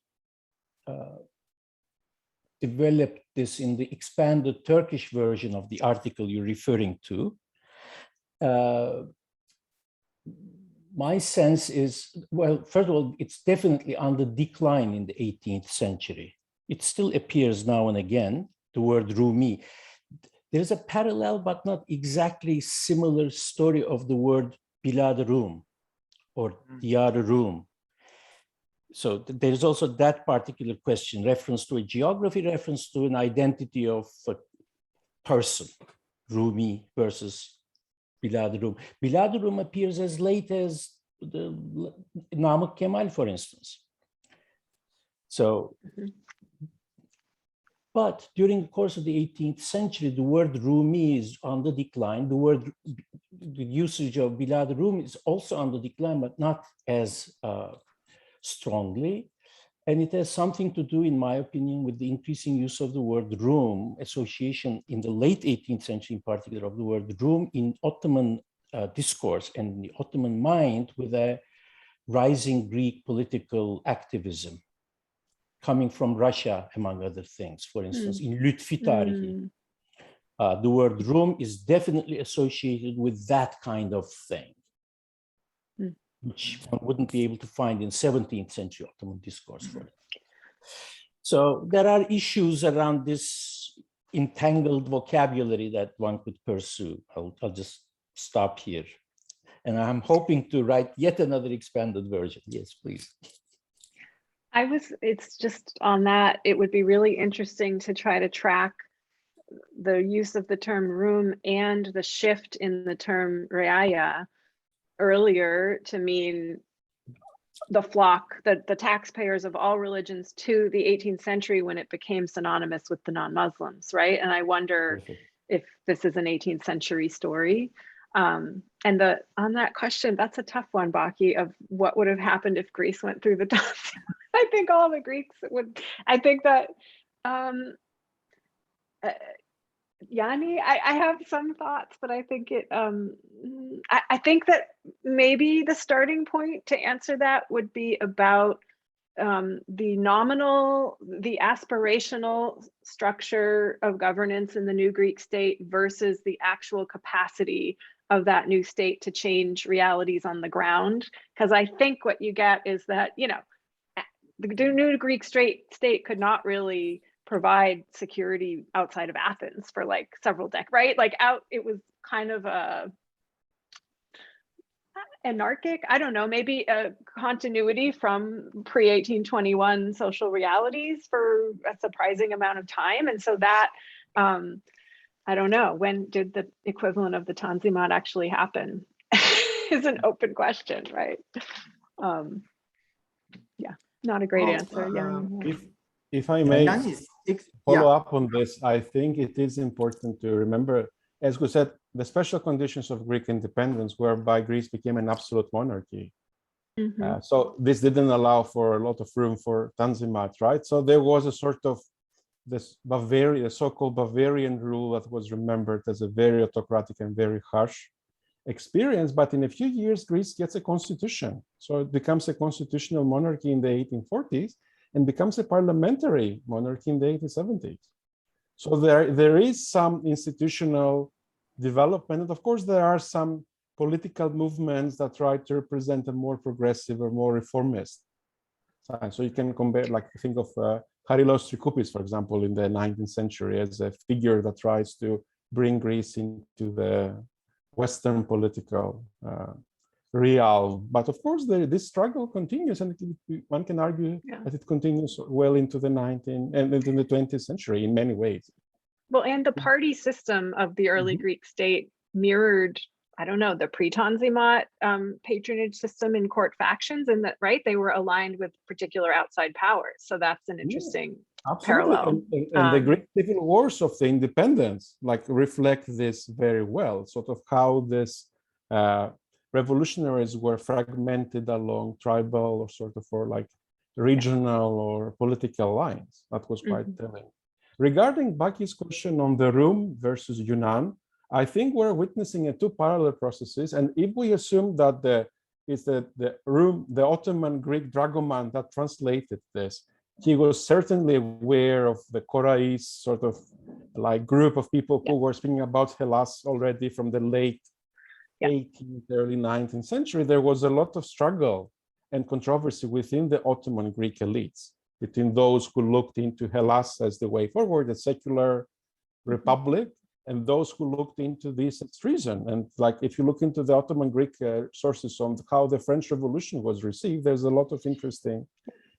developed this in the expanded Turkish version of the article you're referring to. My sense is, well, first of all, it's definitely on the decline in the 18th century. It still appears now and again, the word Rumi. There's a parallel, but not exactly similar story of the word Bilad Rum or Diyar Rum. So there's also that particular question, reference to a geography, reference to an identity of a person, Rumi versus Bilad Rum. Bilad Rum appears as late as the Namık Kemal, for instance. So, but during the course of the 18th century, the word Rumi is on the decline. The usage of Bilad Rum is also on the decline, but not as strongly. And it has something to do, in my opinion, with the increasing use of the word Rum, association in the late 18th century in particular of the word Rum in Ottoman discourse and the Ottoman mind, with a rising Greek political activism coming from Russia, among other things. For instance, in Lütfi Tarihi, the word Rum is definitely associated with that kind of thing, which one wouldn't be able to find in 17th century Ottoman discourse for it. So there are issues around this entangled vocabulary that one could pursue. I'll just stop here. And I'm hoping to write yet another expanded version. Yes, please. It's just on that, it would be really interesting to try to track the use of the term Rum and the shift in the term Reaya earlier to mean the flock, the taxpayers of all religions, to the 18th century when it became synonymous with the non-Muslims, right? And I wonder if this is an 18th century story. And on that question, that's a tough one, Baki, of what would have happened if Greece went through the I think all the Greeks would, I think that, Yanni, I have some thoughts, but I think I think that maybe the starting point to answer that would be about the nominal, the aspirational structure of governance in the new Greek state versus the actual capacity of that new state to change realities on the ground. Because I think what you get is that, you know, the new Greek state could not really provide security outside of Athens for like several decades, right? Like it was kind of a anarchic, I don't know, maybe a continuity from pre-1821 social realities for a surprising amount of time. And so that, I don't know, when did the equivalent of the Tanzimat actually happen is an open question, right? Yeah, not a great answer. If I may follow up on this, I think it is important to remember, as we said, the special conditions of Greek independence, whereby Greece became an absolute monarchy. So this didn't allow for a lot of room for Tanzimat, right? So there was a sort of this Bavaria, so-called Bavarian rule that was remembered as a very autocratic and very harsh experience. But in a few years, Greece gets a constitution. So it becomes a constitutional monarchy in the 1840s and becomes a parliamentary monarchy in the 1870s. So there is some institutional development. And of course, there are some political movements that try to represent a more progressive or more reformist side. So you can compare, like, think of Charylos Trikoupis, for example, in the 19th century as a figure that tries to bring Greece into the Western political realm. But of course, this struggle continues, and one can argue that it continues well into the 19th and into the 20th century in many ways. Well, and the party system of the early Greek state mirrored, I don't know, the pre-Tanzimat patronage system in court factions, and that, right, they were aligned with particular outside powers. So that's an interesting parallel. And the Greek civil wars of the independence like reflect this very well, sort of how this revolutionaries were fragmented along tribal or sort of or like regional or political lines. That was quite telling. Regarding Baki's question on the Rum versus Yunan, I think we're witnessing two parallel processes. And if we assume that the Ottoman Greek dragoman that translated this, he was certainly aware of the Korais sort of like group of people who were speaking about Hellas already from the late 18th, early 19th century. There was a lot of struggle and controversy within the Ottoman Greek elites, between those who looked into Hellas as the way forward, a secular republic, and those who looked into this as treason. And like, if you look into the Ottoman Greek sources on how the French Revolution was received, there's a lot of interesting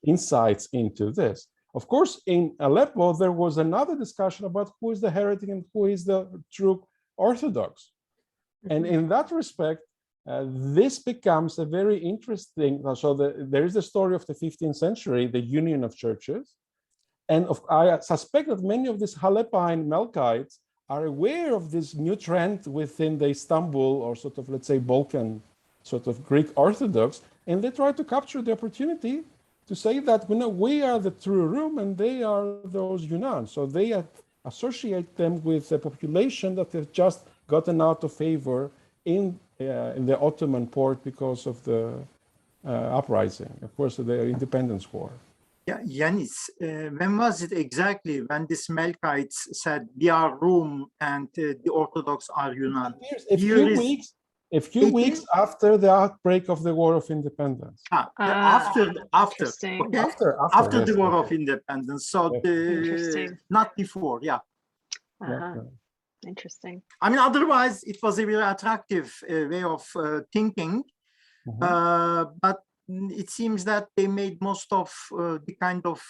insights into this. Of course, in Aleppo, there was another discussion about who is the heretic and who is the true Orthodox. And in that respect, this becomes a very interesting, so there is the story of the 15th century, the union of churches. And I suspect that many of these Haleppine Melkites are aware of this new trend within the Istanbul or sort of, let's say, Balkan sort of Greek Orthodox, and they try to capture the opportunity to say that, you know, we are the true Rum and they are those Yunan. So they associate them with a population that has just gotten out of favor in the Ottoman port because of the uprising, of course, the independence war. Yeah, Yanis, when was it exactly when these Melkites said we are Rum and the Orthodox are Yunan? A few weeks after the outbreak of the War of Independence. After Interesting. the War of Independence, so not before, Interesting. I mean, otherwise it was a very attractive way of thinking, but it seems that they made most of the kind of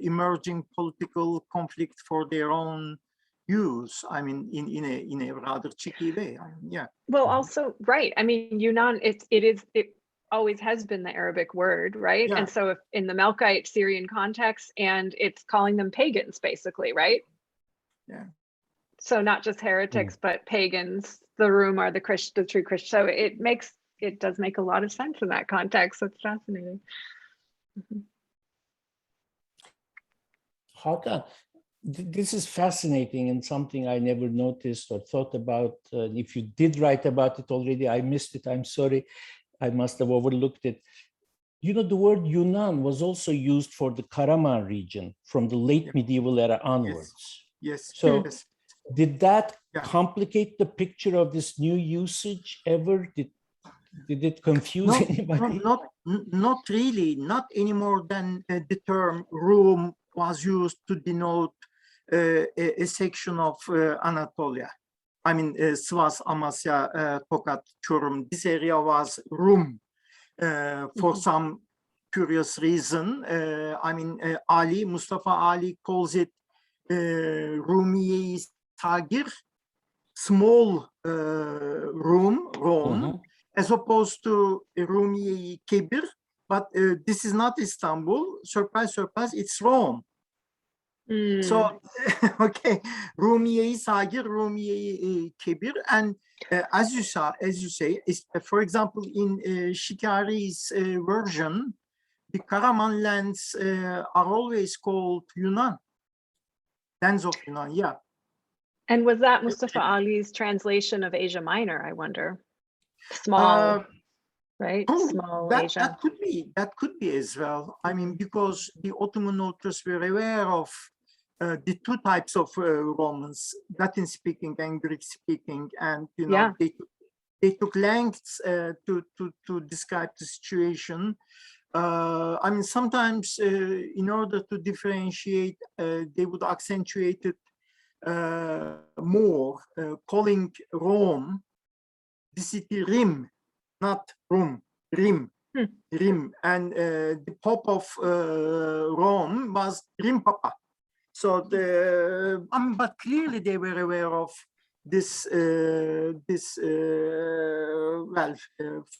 emerging political conflict for their own use. I mean, in a rather cheeky way. I mean, Well, also, right. I mean, Yunan, it always has been the Arabic word, right? And so if in the Melkite Syrian context, and it's calling them pagans, basically, right? Yeah. So not just heretics, but pagans. The Rum are the true Christian. So it does make a lot of sense in that context. So it's fascinating. Hakan, this is fascinating and something I never noticed or thought about. If you did write about it already, I missed it. I'm sorry. I must have overlooked it. You know, the word Yunan was also used for the Karaman region from the late medieval era onwards. Yes. So did that complicate the picture of this new usage ever? Did it confuse anybody? Not really. Not any more than the term Rum was used to denote a section of Anatolia. I mean, Sivas, Amasya, Tokat, Çorum. This area was Rum for some curious reason. I mean, Mustafa Ali calls it Rumiye Sagir, small Rome, as opposed to Rumiye Kebir. But this is not Istanbul. Surprise, surprise, it's Rome. So, okay, Rumiye Sagir, Rumiye Kebir, and as you say, for example, in Shikari's version, the Karaman lands are always called Yunan, lands of Yunan, And was that Mustafa Ali's translation of Asia Minor, I wonder? Small, right? Small Asia. That could be as well. I mean, because the Ottoman authors were aware of the two types of Romans, Latin speaking and Greek speaking, and they they took lengths to describe the situation. I mean, sometimes in order to differentiate, they would accentuate it more, calling Rome the city Rim, not Rum, Rim. Rim, and the Pope of Rome was Rim Papa. So but clearly they were aware of this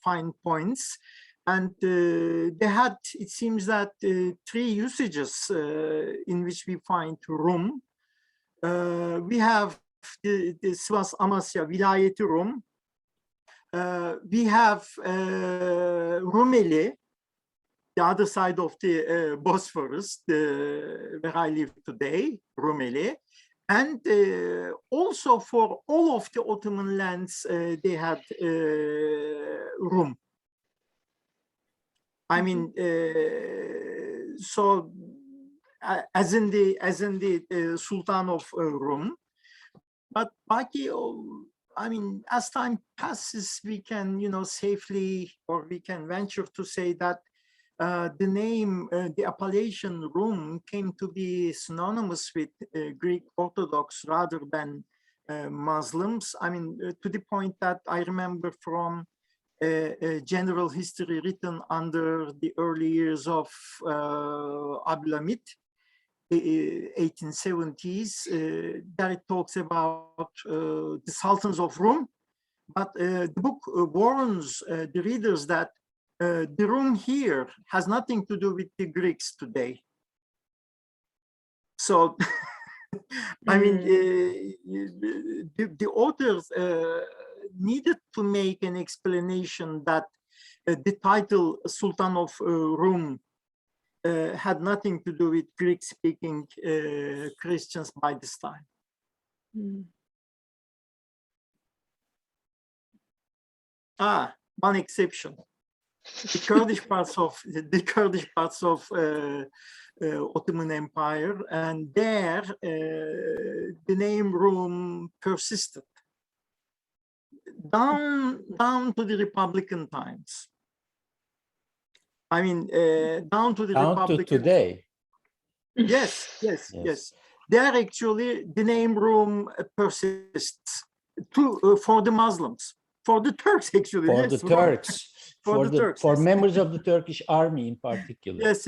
fine points, and they had, it seems that 3 usages in which we find Rum. We have the Sivas Amasya Vilayeti Rum. We have Rumeli, the other side of the Bosphorus, where I live today, Rumeli. And also for all of the Ottoman lands, they had Rum. I mean, so as in the Sultan of Rum. But Baki, I mean, as time passes, we can, safely, or we can venture to say that the name, the appellation Rum came to be synonymous with Greek Orthodox rather than Muslims. I mean, to the point that I remember from a general history written under the early years of Abdülhamit, 1870s, that it talks about the Sultans of Rum, but the book warns the readers that the Rum here has nothing to do with the Greeks today. So, I mean, the authors needed to make an explanation that the title Sultan of Rum had nothing to do with Greek-speaking Christians by this time. One exception: the Kurdish parts of Ottoman Empire, and there the name Rum persisted down to the Republican times. I mean, down to the Republican. To today. Yes. There actually the name Rum persists for the Muslims, for the Turks actually. For yes, the Turks. For members of the Turkish army in particular. Yes.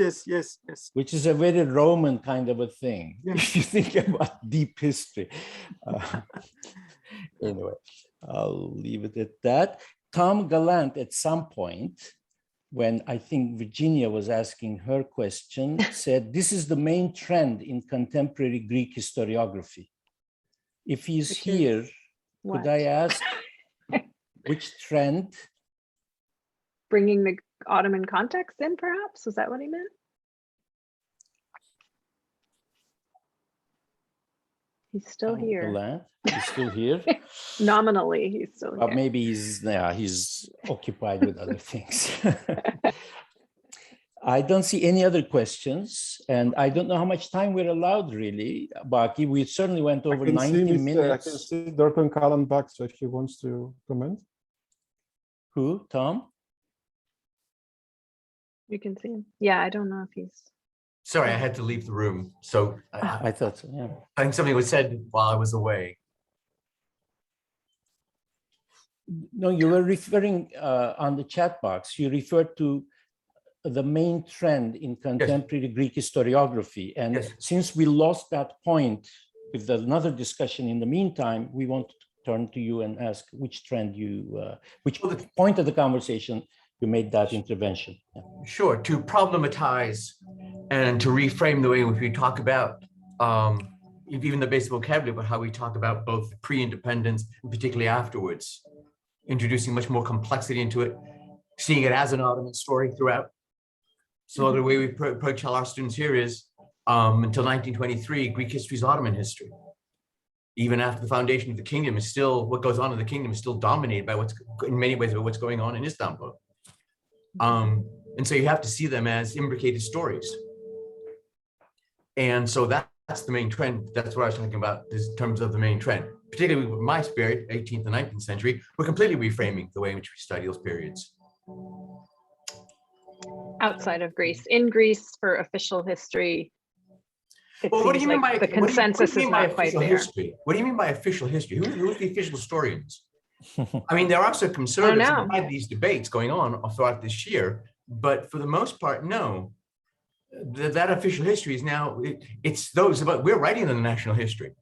Which is a very Roman kind of a thing, Yeah. if you think about deep history. Anyway, I'll leave it at that. Tom Gallant, at some point, when I think Virginia was asking her question, said, this is the main trend in contemporary Greek historiography. If he's here, could I ask which trend? Bringing the Ottoman context in, perhaps? Was that what he meant? He's still here. He's still here. Nominally, he's still here. But maybe he's occupied with other things. I don't see any other questions, and I don't know how much time we're allowed, really. Baki, we certainly went over 90 minutes. I can see Dorpen Kallenbach, so if he wants to comment. Who, Tom? You can see him. Yeah, I don't know if he's... Sorry, I had to leave the room. So I thought so, yeah. I think something was said while I was away. No, you were referring on the chat box, you referred to the main trend in contemporary Greek historiography. And since we lost that point with another discussion in the meantime, we want to turn to you and ask which trend you, which point of the conversation you made that intervention. Yeah. Sure, to problematize and to reframe the way in which we talk about even the basic vocabulary, but how we talk about both pre-independence and particularly afterwards, introducing much more complexity into it, seeing it as an Ottoman story throughout. So the way we tell our students here is until 1923, Greek history is Ottoman history. Even after the foundation of the kingdom is still, what goes on in the kingdom is still dominated by in many ways, by what's going on in Istanbul. And so you have to see them as imbricated stories. And so that's the main trend. That's what I was talking about in terms of the main trend. particularly with my period, 18th and 19th century, we're completely reframing the way in which we study those periods. Outside of Greece, in Greece for official history, it Well, what do seems you mean like by the consensus is not quite official there. history? What do you mean by official history? Who's the official historians? I mean, there are also conservatives who know. had these debates going on throughout this year, but for the most part, no. That official history is now, it's those about, we're writing the national history.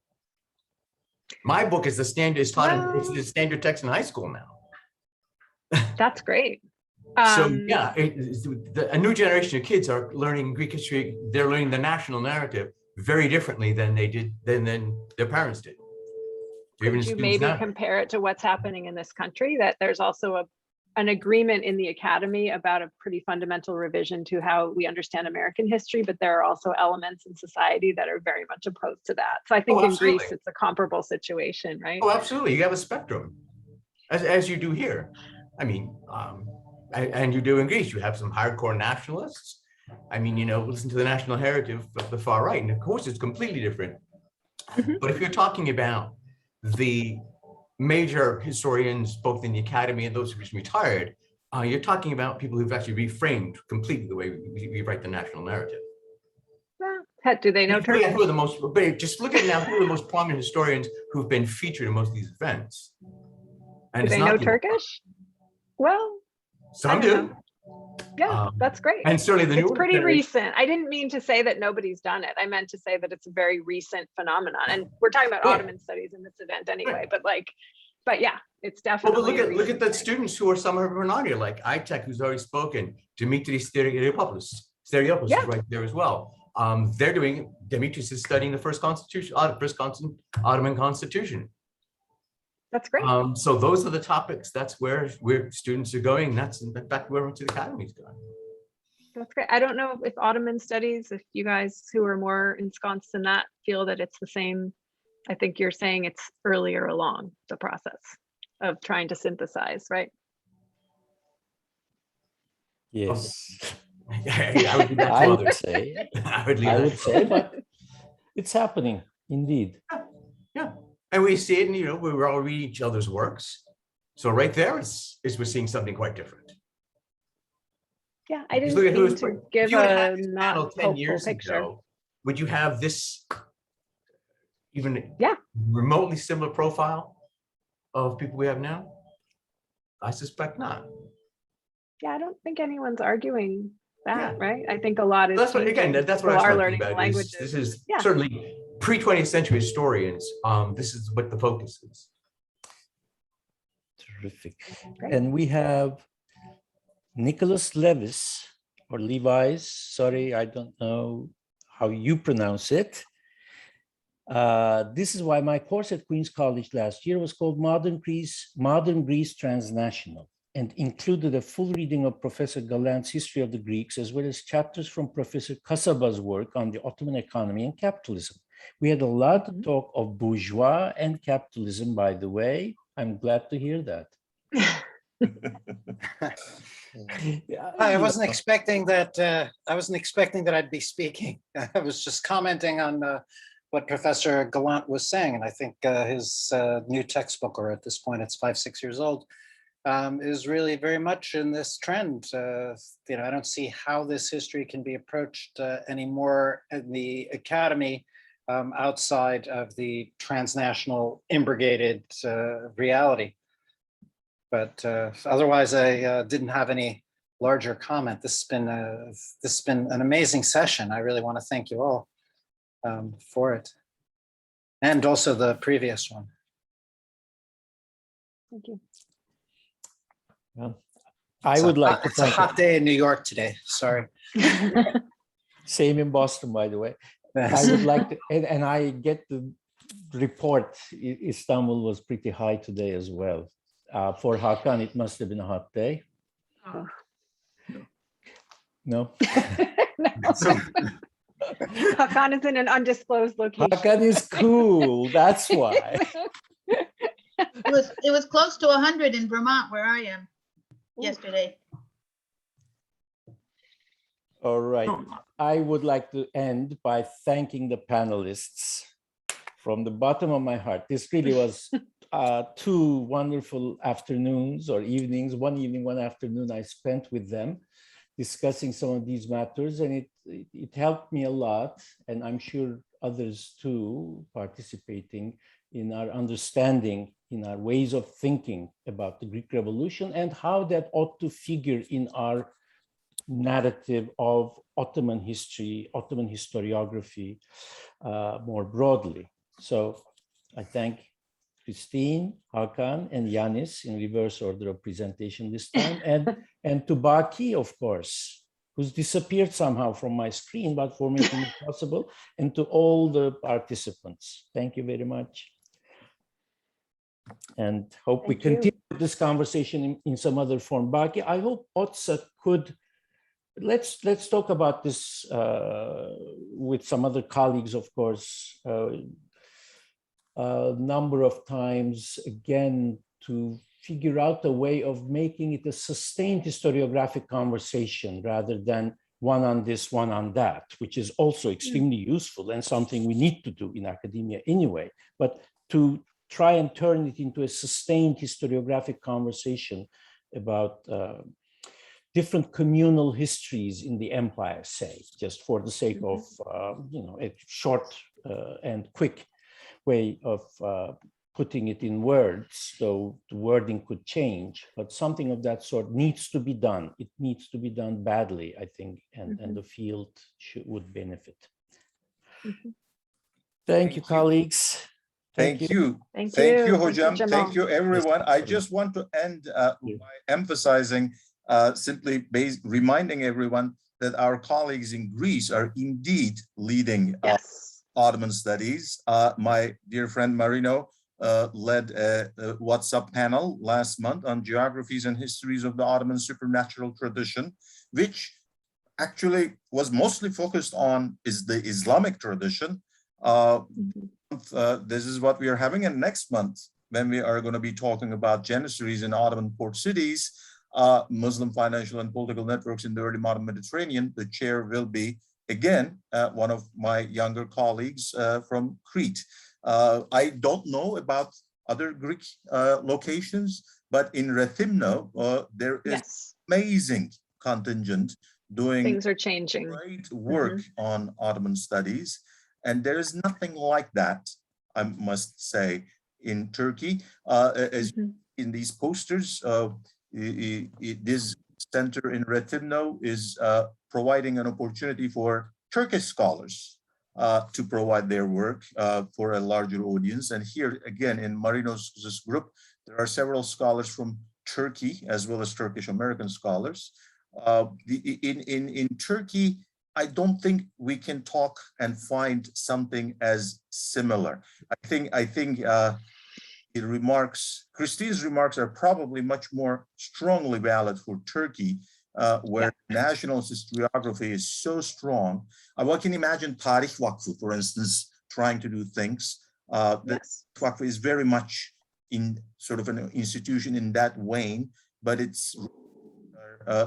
My book is the standard, it's taught, it's the standard text in high school now. That's great. So yeah, a new generation of kids are learning Greek history. They're learning the national narrative very differently than they did, than their parents did. Could you maybe compare it to what's happening in this country? That there's also an agreement in the academy about a pretty fundamental revision to how we understand American history, but there are also elements in society that are very much opposed to that. So I think in Greece, it's a comparable situation, right? Oh, absolutely. You have a spectrum, as you do here. I mean, and you do in Greece. You have some hardcore nationalists. I mean, you know, listen to the national heritage of the far right, and of course, it's completely different. But if you're talking about the major historians, both in the academy and those who've retired, you're talking about people who've actually reframed completely the way we write the national narrative. Do they know Turkish? Who are the most, but just look at now who are the most prominent historians who've been featured in most of these events. And Do they know Turkish? Well, some do. Yeah, that's great. And certainly the it's pretty recent. I didn't mean to say that nobody's done it. I meant to say that it's a very recent phenomenon. And we're talking about Ottoman studies in this event anyway, but yeah, it's definitely. Well, look at the students who are some of them on here, like ITEC, who's already spoken, Dimitris Steriopoulos is right there as well. Dimitris is studying the first Ottoman constitution. That's great. So those are the topics. That's where students are going. That's in fact where the academy's going. That's great. I don't know if Ottoman studies, if you guys who are more ensconced in that feel that it's the same. I think you're saying it's earlier along the process of trying to synthesize, right? Yes. I would say. I would say, but it's happening indeed. Yeah. And we see it, and you know, we're all reading each other's works. So right there is we're seeing something quite different. Yeah, I didn't mean to give a not hopeful picture. Ago, would you have this even remotely similar profile of people we have now? I suspect not. Yeah, I don't think anyone's arguing that, right? I think a lot is. That's what, again, that's what I'm talking about. This is certainly pre-20th century historians. This is what the focus is. Terrific. And we have Nicholas Levis or Levi's. Sorry, I don't know how you pronounce it. This is why my course at Queen's College last year was called Modern Greece Transnational, and included a full reading of Professor Galant's History of the Greeks, as well as chapters from Professor Kasaba's work on the Ottoman economy and capitalism. We had a lot of talk of bourgeois and capitalism, by the way. I'm glad to hear that. I wasn't expecting that. I'd be speaking. I was just commenting on what Professor Galant was saying, and I think his new textbook, or at this point it's 5-6 years old, is really very much in this trend. You know, I don't see how this history can be approached anymore in the academy outside of the transnational imbrigated reality. But otherwise, I didn't have any larger comment. This has been an amazing session. I really want to thank you all for it, and also the previous one. Thank you. Well, I would like to thank. It's a hot day in New York today. Sorry. Same in Boston, by the way. I would like to, and I get the report. Istanbul was pretty high today as well. For Hakan, it must have been a hot day. Oh. No. Hakan is in an undisclosed location. Hakan is cool. That's why. It was close to 100 in Vermont, where I am, yesterday. All right. I would like to end by thanking the panelists from the bottom of my heart. This really was 2 wonderful afternoons or evenings. One evening, one afternoon I spent with them discussing some of these matters, and it helped me a lot, and I'm sure others too, participating in our understanding, in our ways of thinking about the Greek Revolution and how that ought to figure in our narrative of Ottoman history, Ottoman historiography more broadly. So I thank Christine, Hakan, and Yanis in reverse order of presentation this time, and to Baki, of course, who's disappeared somehow from my screen, but for making it possible, and to all the participants. Thank you very much. And hope we continue this conversation in some other form. Baki, I hope Otsa could, let's talk about this with some other colleagues, of course, a number of times again to figure out a way of making it a sustained historiographic conversation rather than one on this, one on that, which is also extremely useful and something we need to do in academia anyway, but to try and turn it into a sustained historiographic conversation about different communal histories in the empire, say, just for the sake of a short and quick way of putting it in words, though the wording could change, but something of that sort needs to be done. It needs to be done badly, I think, and the field would benefit. Thank you, colleagues. Thank you. Thank you, you, Hojam. Jamal. Thank you, everyone. I just want to end by emphasizing, simply reminding everyone that our colleagues in Greece are indeed leading Ottoman studies. My dear friend Marino led a WhatsApp panel last month on geographies and histories of the Ottoman supernatural tradition, which actually was mostly focused on the Islamic tradition. This is what we are having, and next month, when we are going to be talking about Janissaries in Ottoman port cities, Muslim financial and political networks in the early modern Mediterranean, the chair will be, again, one of my younger colleagues from Crete. I don't know about other Greek locations, but in Rethymno, there is amazing contingent doing things are changing. Great work on Ottoman studies. And there is nothing like that, I must say, in Turkey. As in these posters, this center in Rethymno is providing an opportunity for Turkish scholars to provide their work for a larger audience. And here, again, in Marino's group, there are several scholars from Turkey, as well as Turkish-American scholars. In Turkey, I don't think we can talk and find something as similar. I think Christine's remarks are probably much more strongly valid for Turkey, where nationalist historiography is so strong. One can imagine Tarih Vakfı, for instance, trying to do things. Vakfı is very much in sort of an institution in that vein, but it's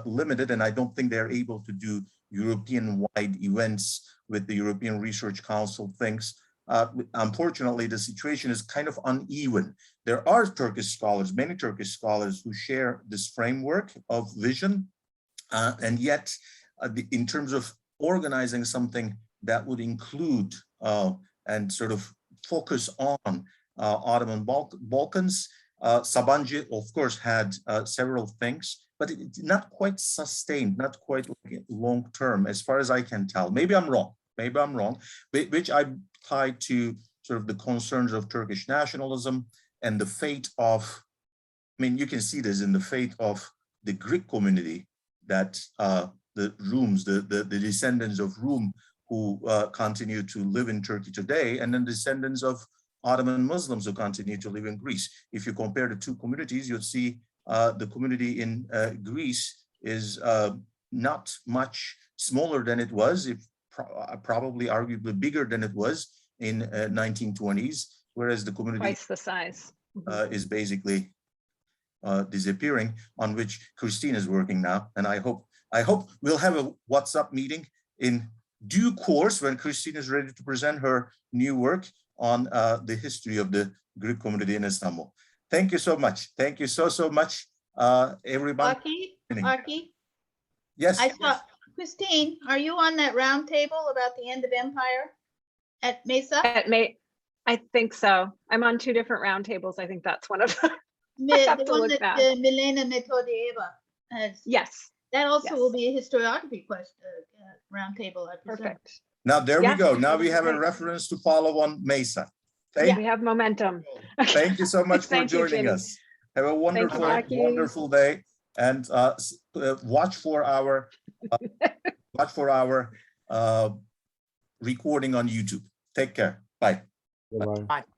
limited, and I don't think they're able to do European-wide events with the European Research Council things. Unfortunately, the situation is kind of uneven. There are Turkish scholars, many Turkish scholars who share this framework of vision, and yet in terms of organizing something that would include and sort of focus on Ottoman Balkans, Sabancı, of course, had several things, but it's not quite sustained, not quite long-term, as far as I can tell. Maybe I'm wrong, which I tie to sort of the concerns of Turkish nationalism and the fate of, I mean, you can see this in the fate of the Greek community, that the Rooms, the descendants of Rum who continue to live in Turkey today, and then descendants of Ottoman Muslims who continue to live in Greece. If you compare the two communities, you'll see the community in Greece is not much smaller than it was, probably arguably bigger than it was in 1920s, whereas the community twice the size is basically disappearing, on which Christine is working now. And I hope we'll have a WhatsApp meeting in due course when Christine is ready to present her new work on the history of the Greek community in Istanbul. Thank you so much. Thank you so much, everyone. Aki, Yes. I saw, Christine, are you on that round table about the end of empire at Mesa? I think so. I'm on 2 different roundtables. I think that's one of them. The one that Milena Metodieva has. Yes. That also Yes. will be a historiography question, roundtable, I presume. Perfect. Now there we Yes, go. Now we have a great. reference to follow on Mesa. We have momentum. Thank you so much for Thank you, joining Jenny. us. Have a wonderful, Aki. wonderful day, and watch for our recording on YouTube. Take care. Bye. Bye-bye. Bye.